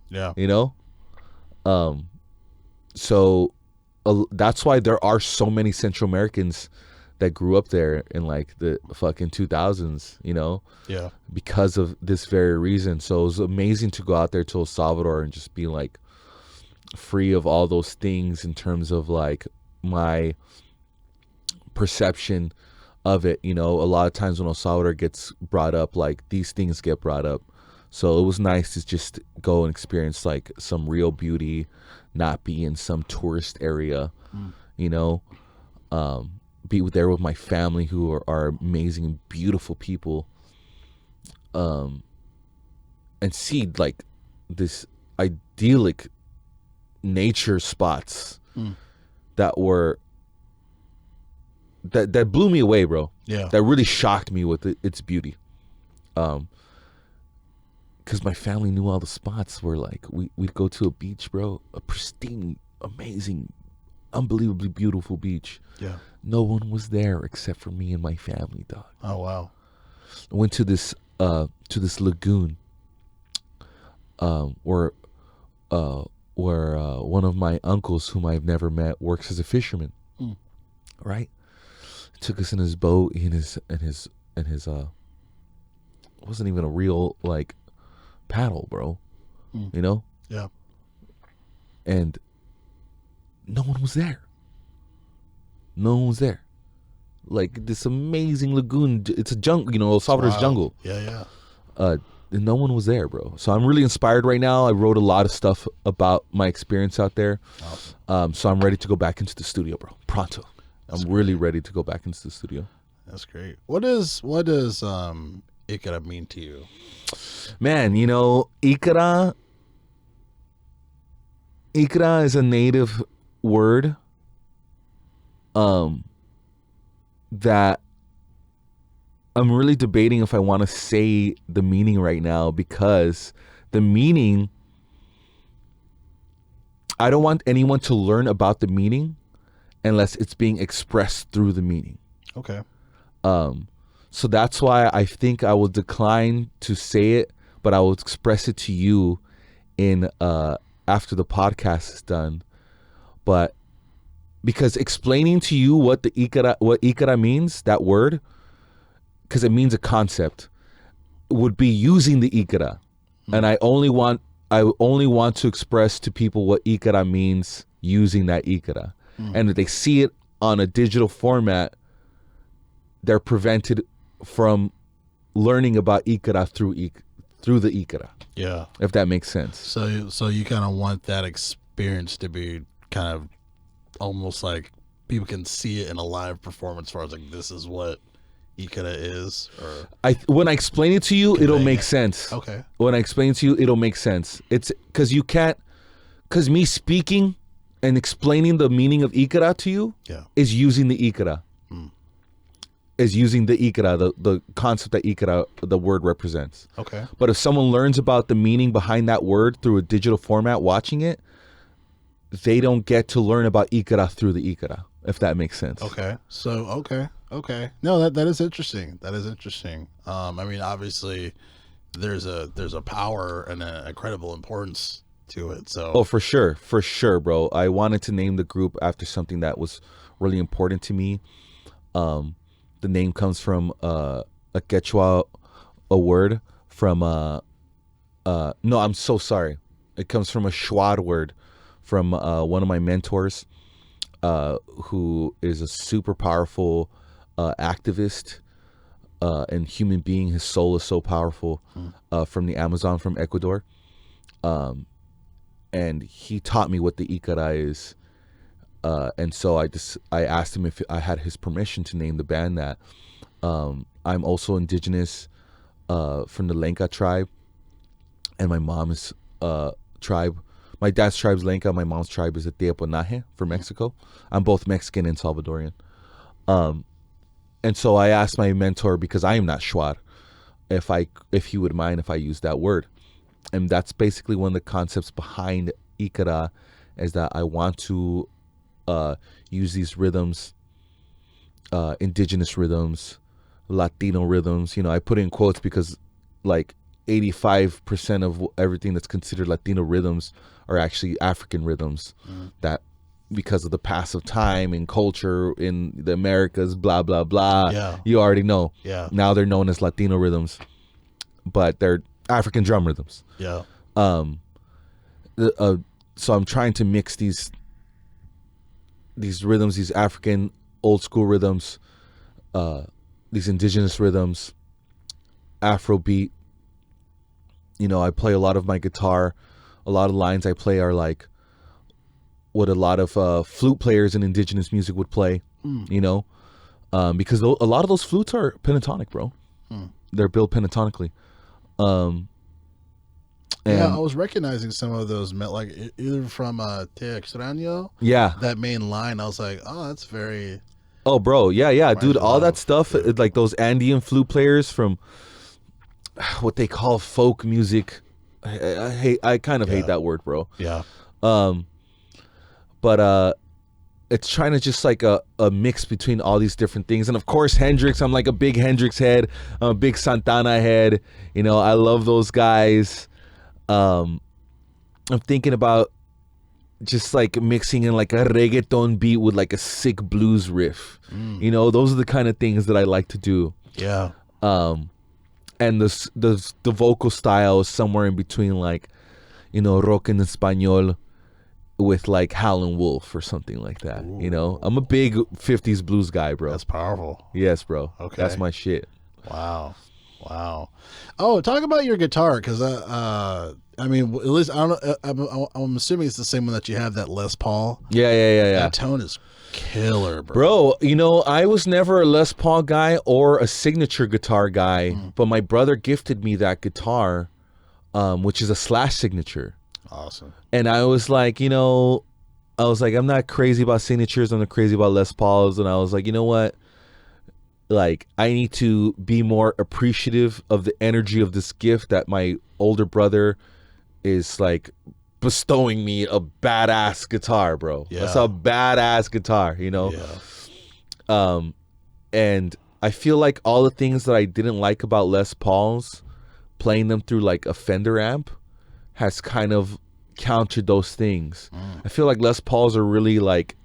Yeah. You know? So that's why there are so many Central Americans that grew up there in like the fucking 2000s, you know? Yeah. Because of this very reason. So it was amazing to go out there to El Salvador and just be like free of all those things in terms of like my perception of it. You know, a lot of times when El Salvador gets brought up, like these things get brought up. So it was nice to just go and experience like some real beauty, not be in some tourist area, you know, be there with my family who are amazing, beautiful people, and see like this idyllic nature spots that were that blew me away, bro. Yeah. That really shocked me with its beauty. Because my family knew all the spots where like we'd go to a beach, bro, a pristine, amazing, unbelievably beautiful beach. Yeah. No one was there except for me and my family, dog. Oh wow. I went to this lagoon where one of my uncles whom I've never met works as a fisherman. Right? He took us in his boat, in his it wasn't even a real like paddle, bro. You know? Yeah. And no one was there. No one was there. Like this amazing lagoon. It's a jungle, you know, El Salvador's jungle. Yeah. And no one was there, bro. So I'm really inspired right now. I wrote a lot of stuff about my experience out there. Awesome. So I'm ready to go back into the studio, bro. Pronto. I'm really ready to go back into the studio. That's great. What does ICARA mean to you? Man, you know, ICARA is a native word that I'm really debating if I want to say the meaning right now, because the meaning, I don't want anyone to learn about the meaning unless it's being expressed through the meaning. Okay. So that's why I think I will decline to say it, but I will express it to you in after the podcast is done. But because explaining to you what ICARA means, that word, because it means a concept, would be using the ICARA. And I only want to express to people what ICARA means using that ICARA. And if they see it on a digital format, they're prevented from learning about ICARA through the ICARA. Yeah. If that makes sense. So you kind of want that experience to be kind of almost like people can see it in a live performance, as far as like this is what ICARA is, or when I explain it to you, it'll make sense. Okay. When I explain it to you, it'll make sense. It's because me speaking and explaining the meaning of ICARA to you is using the ICARA. Is using the ICARA, the concept that ICARA, the word represents. Okay. But if someone learns about the meaning behind that word through a digital format watching it, they don't get to learn about ICARA through the ICARA, if that makes sense. Okay. So, okay. No, that is interesting. That is interesting. I mean, obviously there's a power and a incredible importance to it. So Oh, for sure, bro. I wanted to name the group after something that was really important to me. The name comes from a Quechua, a word from no, I'm so sorry. It comes from a Shuar word from one of my mentors, who is a super powerful activist and human being. His soul is so powerful, from the Amazon, from Ecuador. And he taught me what the ICARA is. And so I asked him if I had his permission to name the band that. I'm also indigenous from the Lenca tribe, and my mom's tribe. My dad's tribe is Lenca. My mom's tribe is the Teaponaje from Mexico. I'm both Mexican and Salvadorian. And so I asked my mentor, because I am not Shuar, if he would mind if I use that word. And that's basically one of the concepts behind ICARA, is that I want to use these rhythms, indigenous rhythms, Latino rhythms. You know, I put in quotes because like 85% of everything that's considered Latino rhythms are actually African rhythms that, because of the pass of time and culture in the Americas, blah, blah, blah. Yeah. You already know. Yeah. Now they're known as Latino rhythms, but they're African drum rhythms. Yeah. So I'm trying to mix these rhythms, these African old school rhythms, these indigenous rhythms, Afrobeat. You know, I play a lot of my guitar. A lot of lines I play are like what a lot of flute players in indigenous music would play. You know, because a lot of those flutes are pentatonic, bro. They're built pentatonically. Yeah, I was recognizing some of those, like either from Te Extraño. Yeah, that main line. I was like, oh, that's very. Oh, bro, yeah, dude, all that stuff, yeah. like those Andean flute players from what they call folk music. I kind of hate that word, bro. Yeah. But it's trying to just like a mix between all these different things, and of course Hendrix. I'm like a big Hendrix head. I'm a big Santana head. You know, I love those guys. I'm thinking about just like mixing in like a reggaeton beat with like a sick blues riff. You know, those are the kind of things that I like to do. Yeah. And the vocal style is somewhere in between, like, you know, rock en español with like Howlin' Wolf or something like that. Ooh. You know, I'm a big 50s blues guy, bro. That's powerful. Yes, bro. Okay. That's my shit. Wow. Oh, talk about your guitar, because I mean, at least I don't. I'm assuming it's the same one that you have, that Les Paul. Yeah. That tone is killer, bro. Bro, you know, I was never a Les Paul guy or a signature guitar guy, but my brother gifted me that guitar, which is a Slash signature. Awesome. And I was like, you know, I'm not crazy about signatures. I'm not crazy about Les Pauls. And I was like, you know what? Like, I need to be more appreciative of the energy of this gift that my older brother is like bestowing me a badass guitar, bro. Yeah. That's a badass guitar, you know? Yeah. And I feel like all the things that I didn't like about Les Pauls, playing them through like a Fender amp, has kind of countered those things. I feel like Les Pauls are really like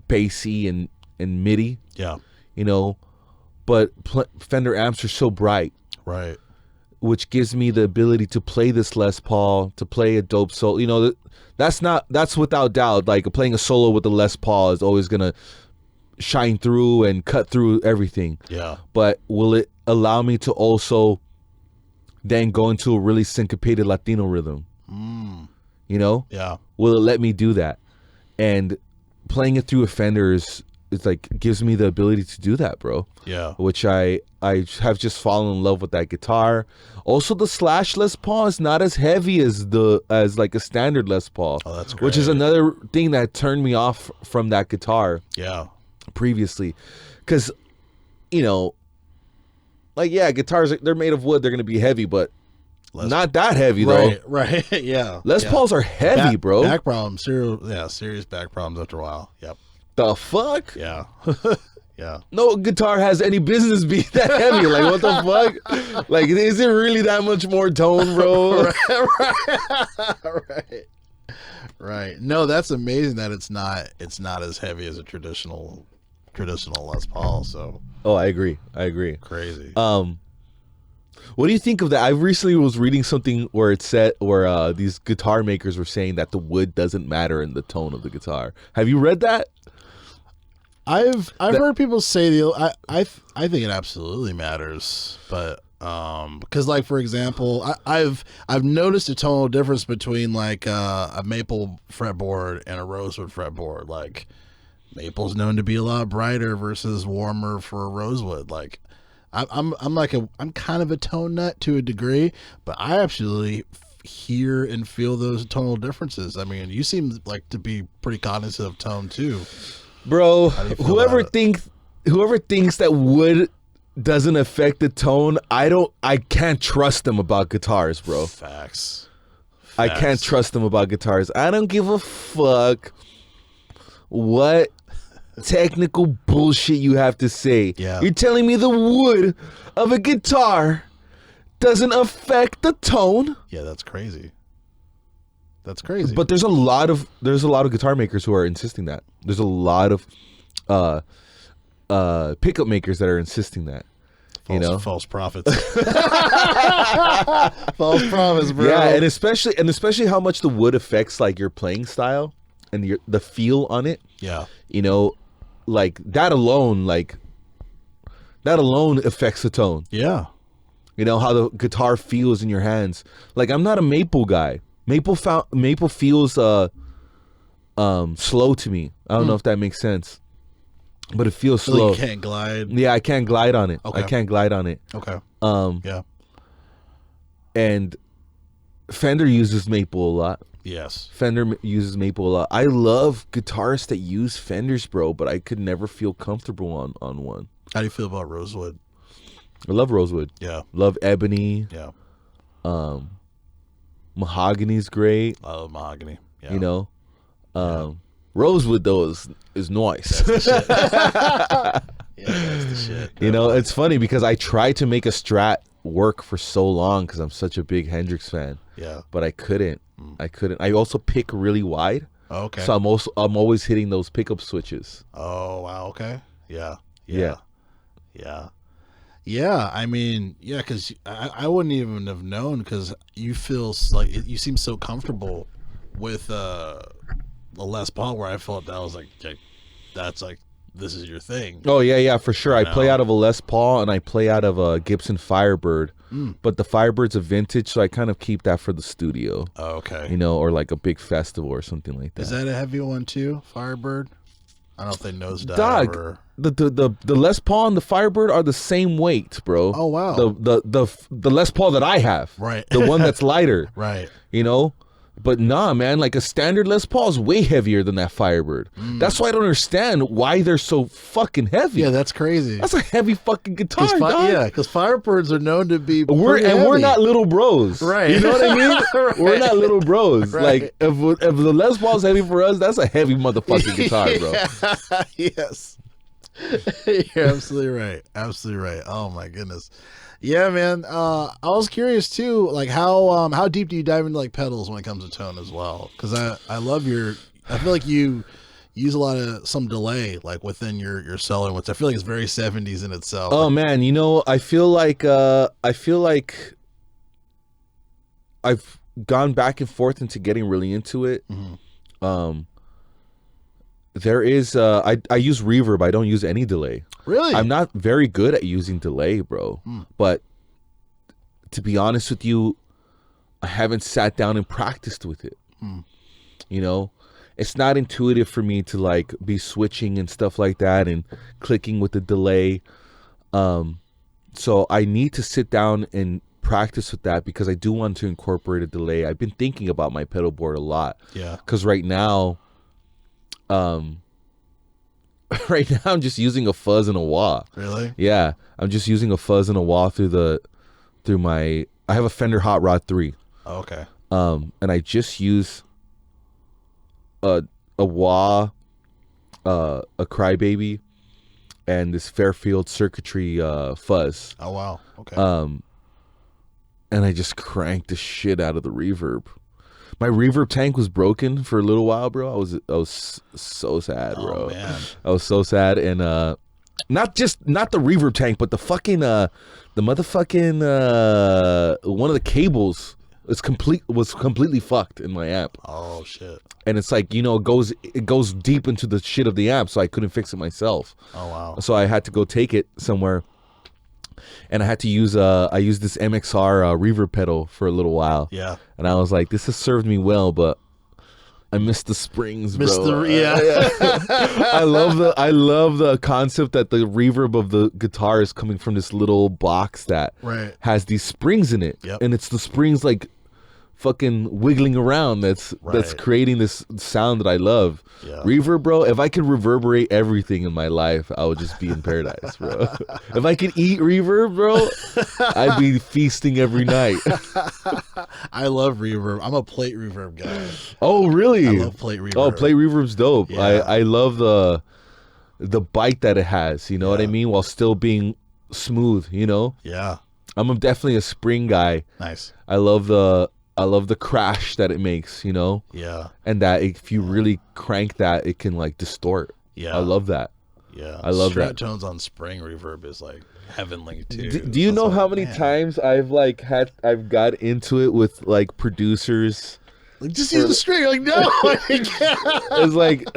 bassy and MIDI. Yeah. You know, but Fender amps are so bright. Right. Which gives me the ability to play this Les Paul, to play a dope solo. You know, that's without doubt. Like, playing a solo with the Les Paul is always going to shine through and cut through everything. Yeah. But will it allow me to also then go into a really syncopated Latino rhythm? You know? Yeah. Will it let me do that? And playing it through a Fender it's like gives me the ability to do that, bro. Yeah. Which I have just fallen in love with that guitar. Also, the Slash Les Paul is not as heavy as like a standard Les Paul. Oh, that's great. Which is another thing that turned me off from that guitar. Yeah. Previously, because, you know, like, yeah, guitars, they're made of wood. They're gonna be heavy, but not that heavy though. Right. Yeah. Les Pauls are heavy, bro. Back problems. Serious back problems after a while. Yep. The fuck? Yeah. Yeah. No guitar has any business being that heavy. Like, what the fuck? Like, is it really that much more tone, bro? Right. No, that's amazing that it's not as heavy as a traditional Les Paul. So. Oh, I agree. Crazy. What do you think of that? I recently was reading something where it said these guitar makers were saying that the wood doesn't matter in the tone of the guitar. Have you read that? I've heard people say I think it absolutely matters, but because, like, for example, I've noticed a tonal difference between like a maple fretboard and a rosewood fretboard. Like, maple's known to be a lot brighter versus warmer for a rosewood. Like, I'm kind of a tone nut to a degree, but I absolutely hear and feel those tonal differences. I mean, you seem like to be pretty cognizant of tone too. Bro, whoever thinks that wood doesn't affect the tone, I can't trust them about guitars, bro. Facts. I can't trust them about guitars. I don't give a fuck what technical bullshit you have to say. Yeah. You're telling me the wood of a guitar doesn't affect the tone? Yeah, that's crazy. That's crazy. But there's a lot of guitar makers who are insisting that. There's a lot of pickup makers that are insisting that. False prophets. False prophets, bro. Yeah, and especially how much the wood affects like your playing style and the feel on it. Yeah. You know, like that alone, like That alone affects the tone. Yeah. You know, how the guitar feels in your hands. Like, I'm not a maple guy. Maple feels slow to me. I don't know if that makes sense. But it feels slow. Like you can't glide. Yeah, I can't glide on it. Okay. I can't glide on it. Okay. Yeah. And Fender uses maple a lot. Yes. Fender uses maple a lot. I love guitarists that use Fenders, bro, but I could never feel comfortable on one. How do you feel about rosewood? I love rosewood. Yeah. Love ebony. Yeah. Mahogany's great. I love mahogany. Yeah. You know? Rosewood, though, is nice. That's the shit. You know, it's funny because I tried to make a Strat work for so long because I'm such a big Hendrix fan. Yeah. But I couldn't. I also pick really wide. Oh, okay. So I'm always hitting those pickup switches. Oh, wow. Okay. Yeah. Yeah. Yeah. Yeah. I mean, yeah, because I wouldn't even have known because you feel like you seem so comfortable with the Les Paul where I felt that was like that's like this is your thing. Oh yeah, for sure. I play out of a Les Paul and I play out of a Gibson Firebird, but the Firebird's a vintage, so I kind of keep that for the studio. Oh, okay. You know, or like a big festival or something like that. Is that a heavy one too, Firebird? I don't know if they nosedive Dog, or... the Les Paul and the Firebird are the same weight, bro. Oh wow. The Les Paul that I have, Right. The one that's lighter, Right. You know. But nah, man, like a standard Les Paul is way heavier than that Firebird. That's why I don't understand why they're so fucking heavy. Yeah, that's crazy. That's a heavy fucking guitar, dog. Yeah, because Firebirds are known to be we're not little bros. Right. You know what I mean? Right. We're not little bros. Right. Like, if the Les Paul's heavy for us, that's a heavy motherfucking guitar, bro. Yes. You're absolutely right. Absolutely right. Oh, my goodness. Yeah, man. I was curious too, like how deep do you dive into like pedals when it comes to tone as well? Because I love I feel like you use a lot of some delay like within your solo, which I feel like is very 70s in itself. Oh man, you know, I feel like I've gone back and forth into getting really into it. There is I use reverb. I don't use any delay. Really? I'm not very good at using delay, bro. But to be honest with you, I haven't sat down and practiced with it. You know, it's not intuitive for me to like be switching and stuff like that and clicking with the delay. So I need to sit down and practice with that because I do want to incorporate a delay. I've been thinking about my pedal board a lot. Yeah. Because right now I'm just using a fuzz and a wah. Really? Yeah, I'm just using a fuzz and a wah through my. I have a Fender Hot Rod 3. Oh, okay. And I just use a wah, a Crybaby, and this Fairfield circuitry fuzz. Oh wow. Okay. And I just cranked the shit out of the reverb. My reverb tank was broken for a little while, bro. I was so sad, bro. Oh, man. I was so sad, and not the reverb tank, but the fucking the motherfucking one of the cables was completely fucked in my amp. Oh shit. And it's like, you know, it goes deep into the shit of the amp, so I couldn't fix it myself. Oh wow. So I had to go take it somewhere. And I had to use I used this MXR reverb pedal for a little while. Yeah. And I was like, this has served me well, but I miss the springs, bro. I love the concept that the reverb of the guitar is coming from this little box that has these springs in it. Yep. And it's the springs like fucking wiggling around that's creating this sound that I love. Yeah. Reverb, bro, if I could reverberate everything in my life, I would just be in paradise, bro. If I could eat reverb, bro, I'd be feasting every night. I love reverb. I'm a plate reverb guy. Oh, really? I love plate reverb. Oh, plate reverb's dope. Yeah. I love the bite that it has, you know what I mean, while still being smooth, you know? Yeah. I'm definitely a spring guy. Nice. I love the crash that it makes, you know? Yeah. And that if you really crank that, it can like distort. Yeah. I love that. Yeah. I love that. Strat tones on spring reverb is like heavenly too. Do you know how many times I've got into it with like producers Like, just use the string. Like, no, I can't.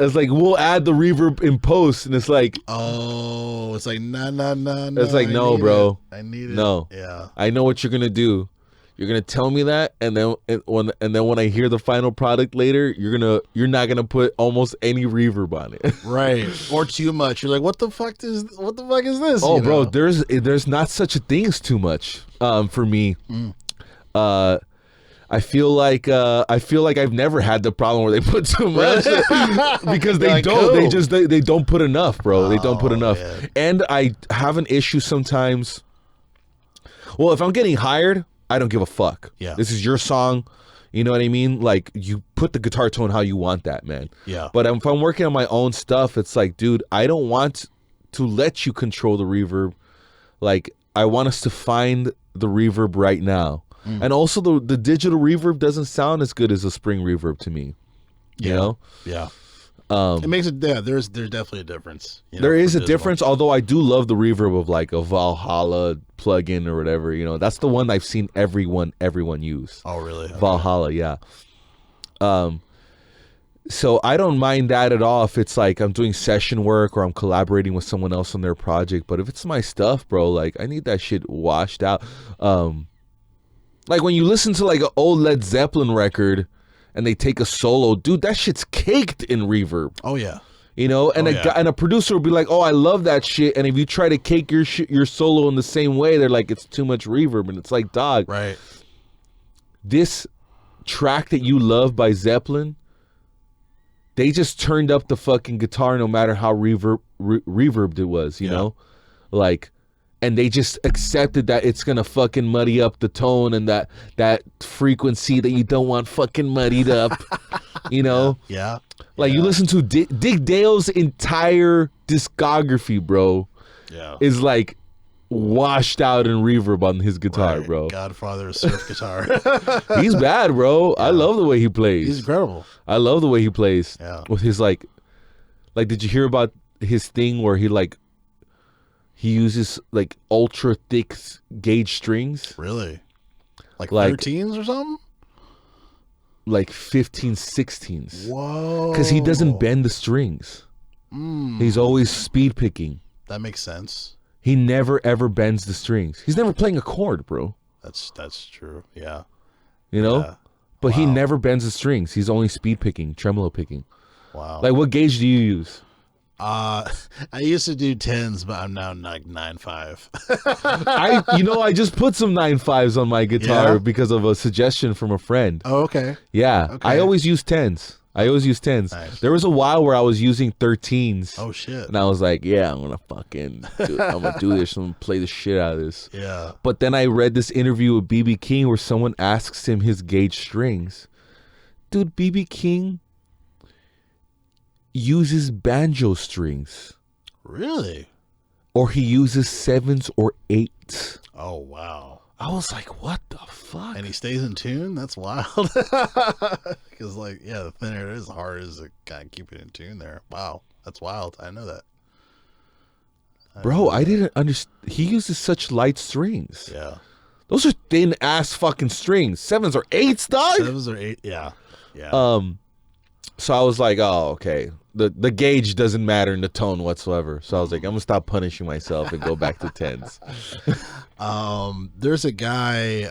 It's like we'll add the reverb in post, and it's like, oh, it's like no. It's like, no, bro. I need it. No. Yeah. I know what you're gonna do. You're gonna tell me that, and then when I hear the final product later, you're not gonna put almost any reverb on it. Right. Or too much. You're like, what the fuck is this? Oh, you bro, know? there's not such a thing as too much. For me, I feel like I've never had the problem where they put too much because they like, don't. cool. They don't put enough, bro. They don't put enough. Man. And I have an issue sometimes. Well, if I'm getting hired, I don't give a fuck. Yeah. This is your song. You know what I mean? Like, you put the guitar tone how you want that, man. Yeah. But if I'm working on my own stuff, it's like, dude, I don't want to let you control the reverb. Like, I want us to find the reverb right now. And also the digital reverb doesn't sound as good as a spring reverb to me. You know? Yeah. It makes it. Yeah. There's definitely a difference. You know, There is a for difference, although I do love the reverb of like a Valhalla plugin or whatever. You know, that's the one I've seen everyone use. Oh, really? Okay. Valhalla, yeah. So I don't mind that at all if it's like I'm doing session work or I'm collaborating with someone else on their project. But if it's my stuff, bro, like I need that shit washed out. Like when you listen to like an old Led Zeppelin record and they take a solo, dude, that shit's caked in reverb. Oh yeah. You know, and a producer will be like, "Oh, I love that shit." And if you try to cake your solo in the same way, they're like, "It's too much reverb." And it's like, dog, right? This track that you love by Zeppelin, they just turned up the fucking guitar no matter how reverbed it was, you know, like. And they just accepted that it's gonna fucking muddy up the tone and that frequency that you don't want fucking muddied up, you know? Yeah. Like you listen to Dick Dale's entire discography, bro. Yeah. Is like washed out in reverb on his guitar, Right. bro. Godfather of surf guitar. He's bad, bro. I love the way he plays. He's incredible. I love the way he plays. Yeah. With his like did you hear about his thing where he uses like ultra thick gauge strings? Really? Like 13s or something? Like 15, 16s. Whoa. Because he doesn't bend the strings. He's always speed picking. That makes sense. He never ever bends the strings. He's never playing a chord, bro. That's true. Yeah. You know? Yeah. But he never bends the strings. He's only speed picking, tremolo picking. Wow. Like what gauge do you use? I used to do 10s, but I'm now like 9.5. I just put some 9.5s on my guitar because of a suggestion from a friend. Oh, okay. Yeah. Okay. I always use 10s. Nice. There was a while where I was using 13s. Oh shit. And I was like, yeah, I'm gonna do this. I'm gonna play the shit out of this. Yeah. But then I read this interview with BB King where someone asks him his gauge strings. Dude, BB King uses banjo strings. Really? Or he uses 7s or 8s. Oh wow. I was like, what the fuck? And he stays in tune? That's wild. Because like, yeah, the thin air is hard as to kind of keep it in tune there. Wow. That's wild. I know that. Bro, I didn't understand. He uses such light strings. Yeah. Those are thin ass fucking strings. 7s or 8s, dog? 7s or 8. Yeah. Yeah. So I was like, oh, okay. The gauge doesn't matter in the tone whatsoever. So I was like, I'm gonna stop punishing myself and go back to 10s. There's a guy,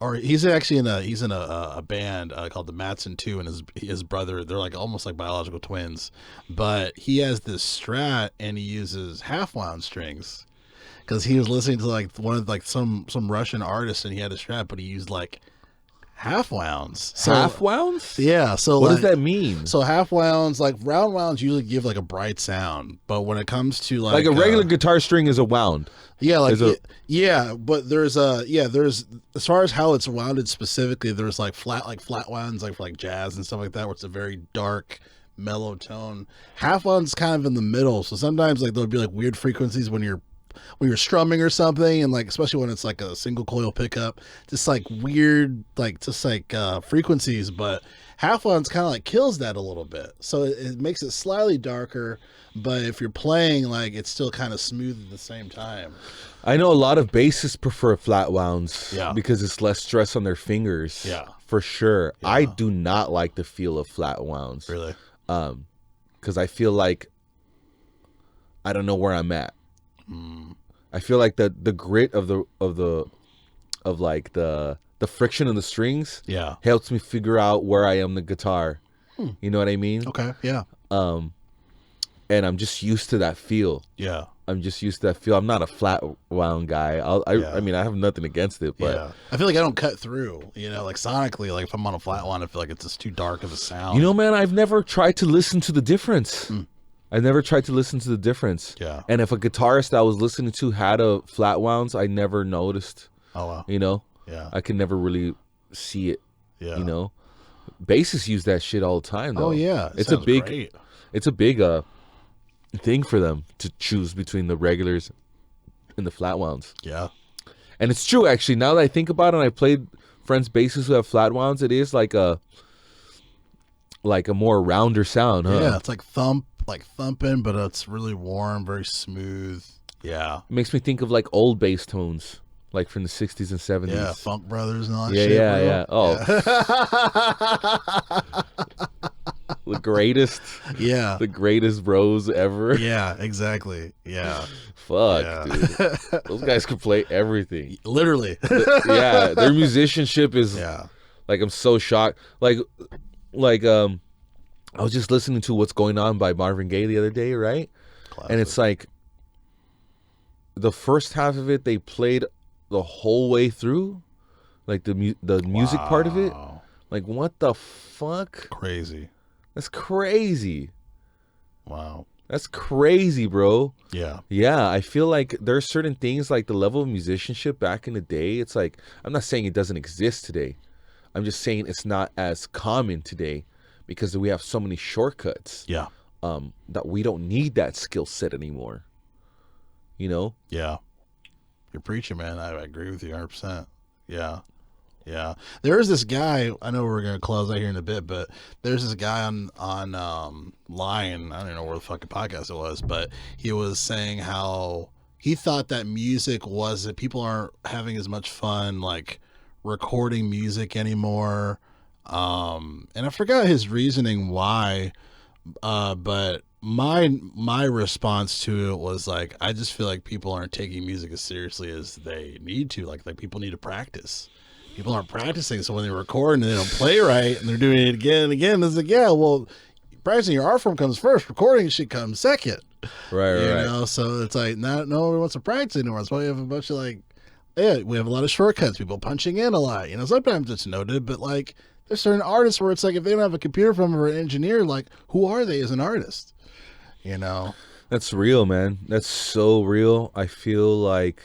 or he's actually in a band called the Matson 2, and his brother, they're like almost like biological twins, but he has this Strat and he uses half wound strings because he was listening to like one of like some Russian artist and he had a Strat, but he used like half wounds. So, Half wounds? yeah. So What like, does that mean? So half wounds, like round wounds, usually give like a bright sound, but when it comes to like a regular guitar string is a wound. yeah, like There's yeah, but there's as far as how it's wounded specifically, there's like flat wounds like for like jazz and stuff like that, where it's a very dark, mellow tone. Half wounds kind of in the middle, so sometimes like there'll be like weird frequencies when you're strumming or something, and like especially when it's like a single coil pickup, just like weird frequencies, but half wounds kind of like kills that a little bit, so it makes it slightly darker, but if you're playing, like it's still kind of smooth at the same time. I know a lot of bassists prefer flat wounds Yeah. because it's less stress on their fingers. Yeah. For sure. Yeah. I do not like the feel of flat wounds. Really? Because I feel like I don't know where I'm at. I feel like the grit of the friction of the strings helps me figure out where I am the guitar. You know what I mean? Okay. Yeah. And I'm just used to that feel. Yeah. I'm just used to that feel. I'm not a flat wound guy. I mean, I have nothing against it, but I feel like I don't cut through. You know, like sonically, like if I'm on a flat wound, I feel like it's just too dark of a sound. you know, man, I've never tried to listen to the difference. I never tried to listen to the difference. Yeah. And if a guitarist I was listening to had a flat wounds, I never noticed. Oh wow. You know? Yeah. I could never really see it. Yeah. You know? Bassists use that shit all the time though. Oh yeah. It's a big great. it's a big thing for them to choose between the regulars and the flat wounds. Yeah. And it's true actually. Now that I think about it, and I played friends basses who have flat wounds, it is like a more rounder sound, huh? Yeah, it's like thumping, but it's really warm, very smooth. Yeah. It makes me think of like old bass tones, like from the 60s and 70s. Yeah, Funk Brothers and all that Yeah, shit. yeah, bro. yeah. Oh. The greatest. Yeah. The greatest bros ever. Yeah, exactly. Yeah. Fuck, Yeah. dude. Those guys could play everything. Literally. Yeah, their musicianship is like, I'm so shocked. Like I was just listening to What's Going On by Marvin Gaye the other day, right? Classic. And it's like the first half of it they played the whole way through, like the music part of it. Like, what the fuck? Crazy. That's crazy. Wow. That's crazy, bro. Yeah. Yeah, I feel like there's certain things, like the level of musicianship back in the day. It's like, I'm not saying it doesn't exist today. I'm just saying it's not as common today because we have so many shortcuts. Yeah. That we don't need that skill set anymore. You know? Yeah. You're preaching, man. I agree with you 100%. Yeah. Yeah. There's this guy, I know we're going to close out here in a bit, but there's this guy on Line, I don't know where the fucking podcast it was, but he was saying how he thought that music was, people aren't having as much fun, like, recording music anymore. And I forgot his reasoning why, but my response to it was like, I just feel like people aren't taking music as seriously as they need to. Like people need to practice. People aren't practicing, so when they record and they don't play right and they're doing it again and again, it's like, yeah, well, practicing your art form comes first, recording should come second. Right, you know, so it's like no one wants to practice anymore. That's why we have a bunch of we have a lot of shortcuts, people punching in a lot. You know, sometimes it's noted, but like there's certain artists where it's like if they don't have a computer from or an engineer, like who are they as an artist? You know? That's real, man. That's so real. I feel like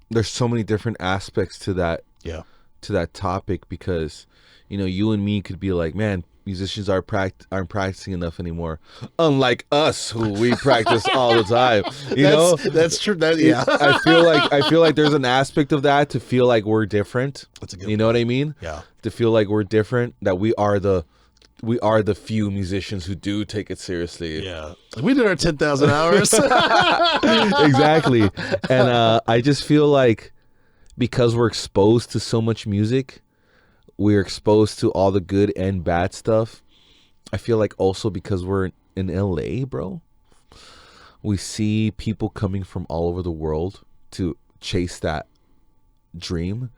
there's so many different aspects to that topic because, you know, you and me could be like, man, musicians aren't practicing enough anymore. Unlike us, who we practice all the time. You know, that's true. I feel like there's an aspect of that to feel like we're different. That's a good you know what I mean? Yeah. To feel like we're different, that we are the few musicians who do take it seriously. Yeah. Like we did our 10,000 hours. Exactly. And I just feel like because we're exposed to so much music, we're exposed to all the good and bad stuff. I feel like also because we're in LA, bro, we see people coming from all over the world to chase that dream.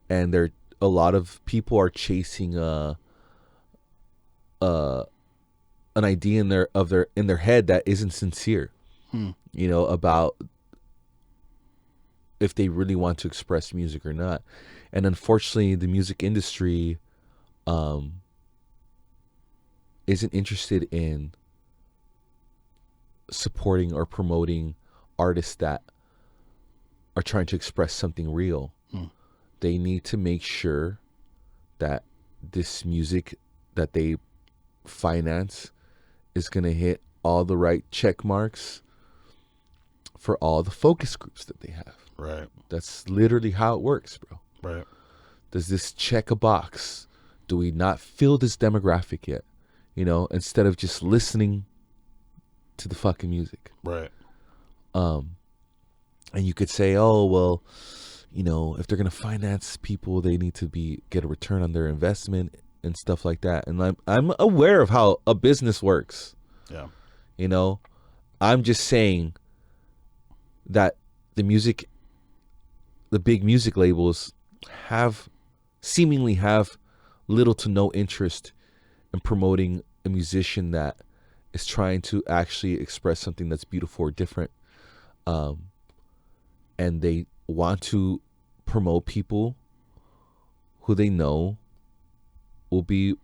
And a lot of people are chasing an idea in their head that isn't sincere. You know, about if they really want to express music or not. And unfortunately, the music industry isn't interested in supporting or promoting artists that are trying to express something real. They need to make sure that this music that they finance is going to hit all the right check marks for all the focus groups that they have. Right. That's literally how it works, bro. Right. Does this check a box? Do we not fill this demographic yet? You know, instead of just listening to the fucking music. Right. And you could say, oh, well, if they're going to finance people, they need to get a return on their investment and stuff like that. And I'm aware of how a business works. Yeah. I'm just saying that the big music labels seemingly have little to no interest in promoting a musician that is trying to actually express something that's beautiful or different. And they want to promote people who they know will be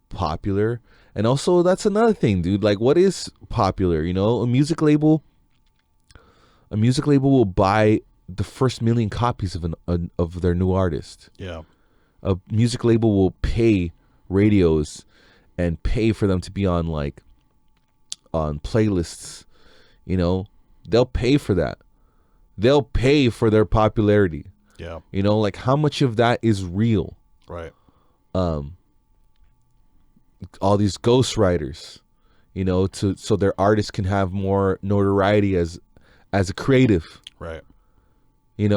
popular. And also, that's another thing, dude. Like, what is popular? A music label will buy the first million copies of their new artist. Yeah. A music label will pay radios and pay for them to be on playlists. They'll pay for that. They'll pay for their popularity. Yeah. Like, how much of that is real? Right. All these ghostwriters, so their artists can have more notoriety as a creative. Right. I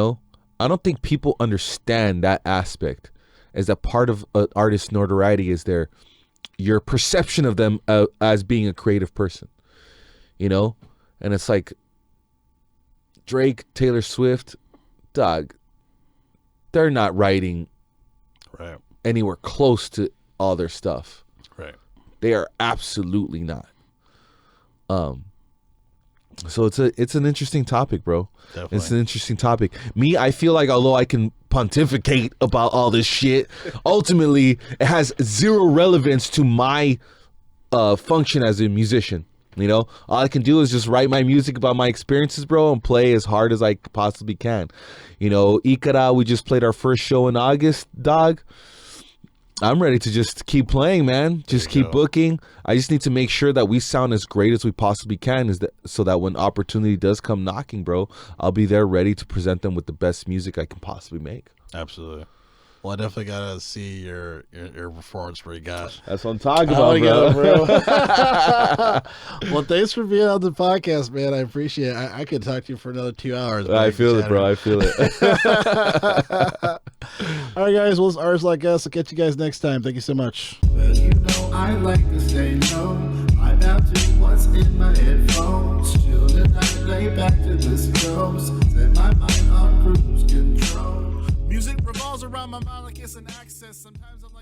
don't think people understand that aspect, as that part of an artist's notoriety is your perception of them as being a creative person. And it's like Drake, Taylor Swift, dog, they're not writing right anywhere close to all their stuff. Right. They are absolutely not. So it's an interesting topic, bro. Definitely. It's an interesting topic. I feel like although I can pontificate about all this shit, ultimately it has zero relevance to my function as a musician. All I can do is just write my music about my experiences, bro, and play as hard as I possibly can. ICARA, we just played our first show in August, dog. I'm ready to just keep playing, man. Just keep booking. I just need to make sure that we sound as great as we possibly can, so that when opportunity does come knocking, bro, I'll be there ready to present them with the best music I can possibly make. Absolutely. Well, I definitely gotta see your performance where you got. That's what I'm talking about, bro. Well, thanks for being on the podcast, man. I appreciate it. I could talk to you for another 2 hours. I feel it, bro. I feel it. All right, guys. Well, it's Artists Like Us. I'll catch you guys next time. Thank you so much. Well, I like to stay low. I'm out to what's in my headphones. Chill tonight, lay back to the scrolls. Set my mind on cruise control. Music revolves around my mind like it's an access. Sometimes I'm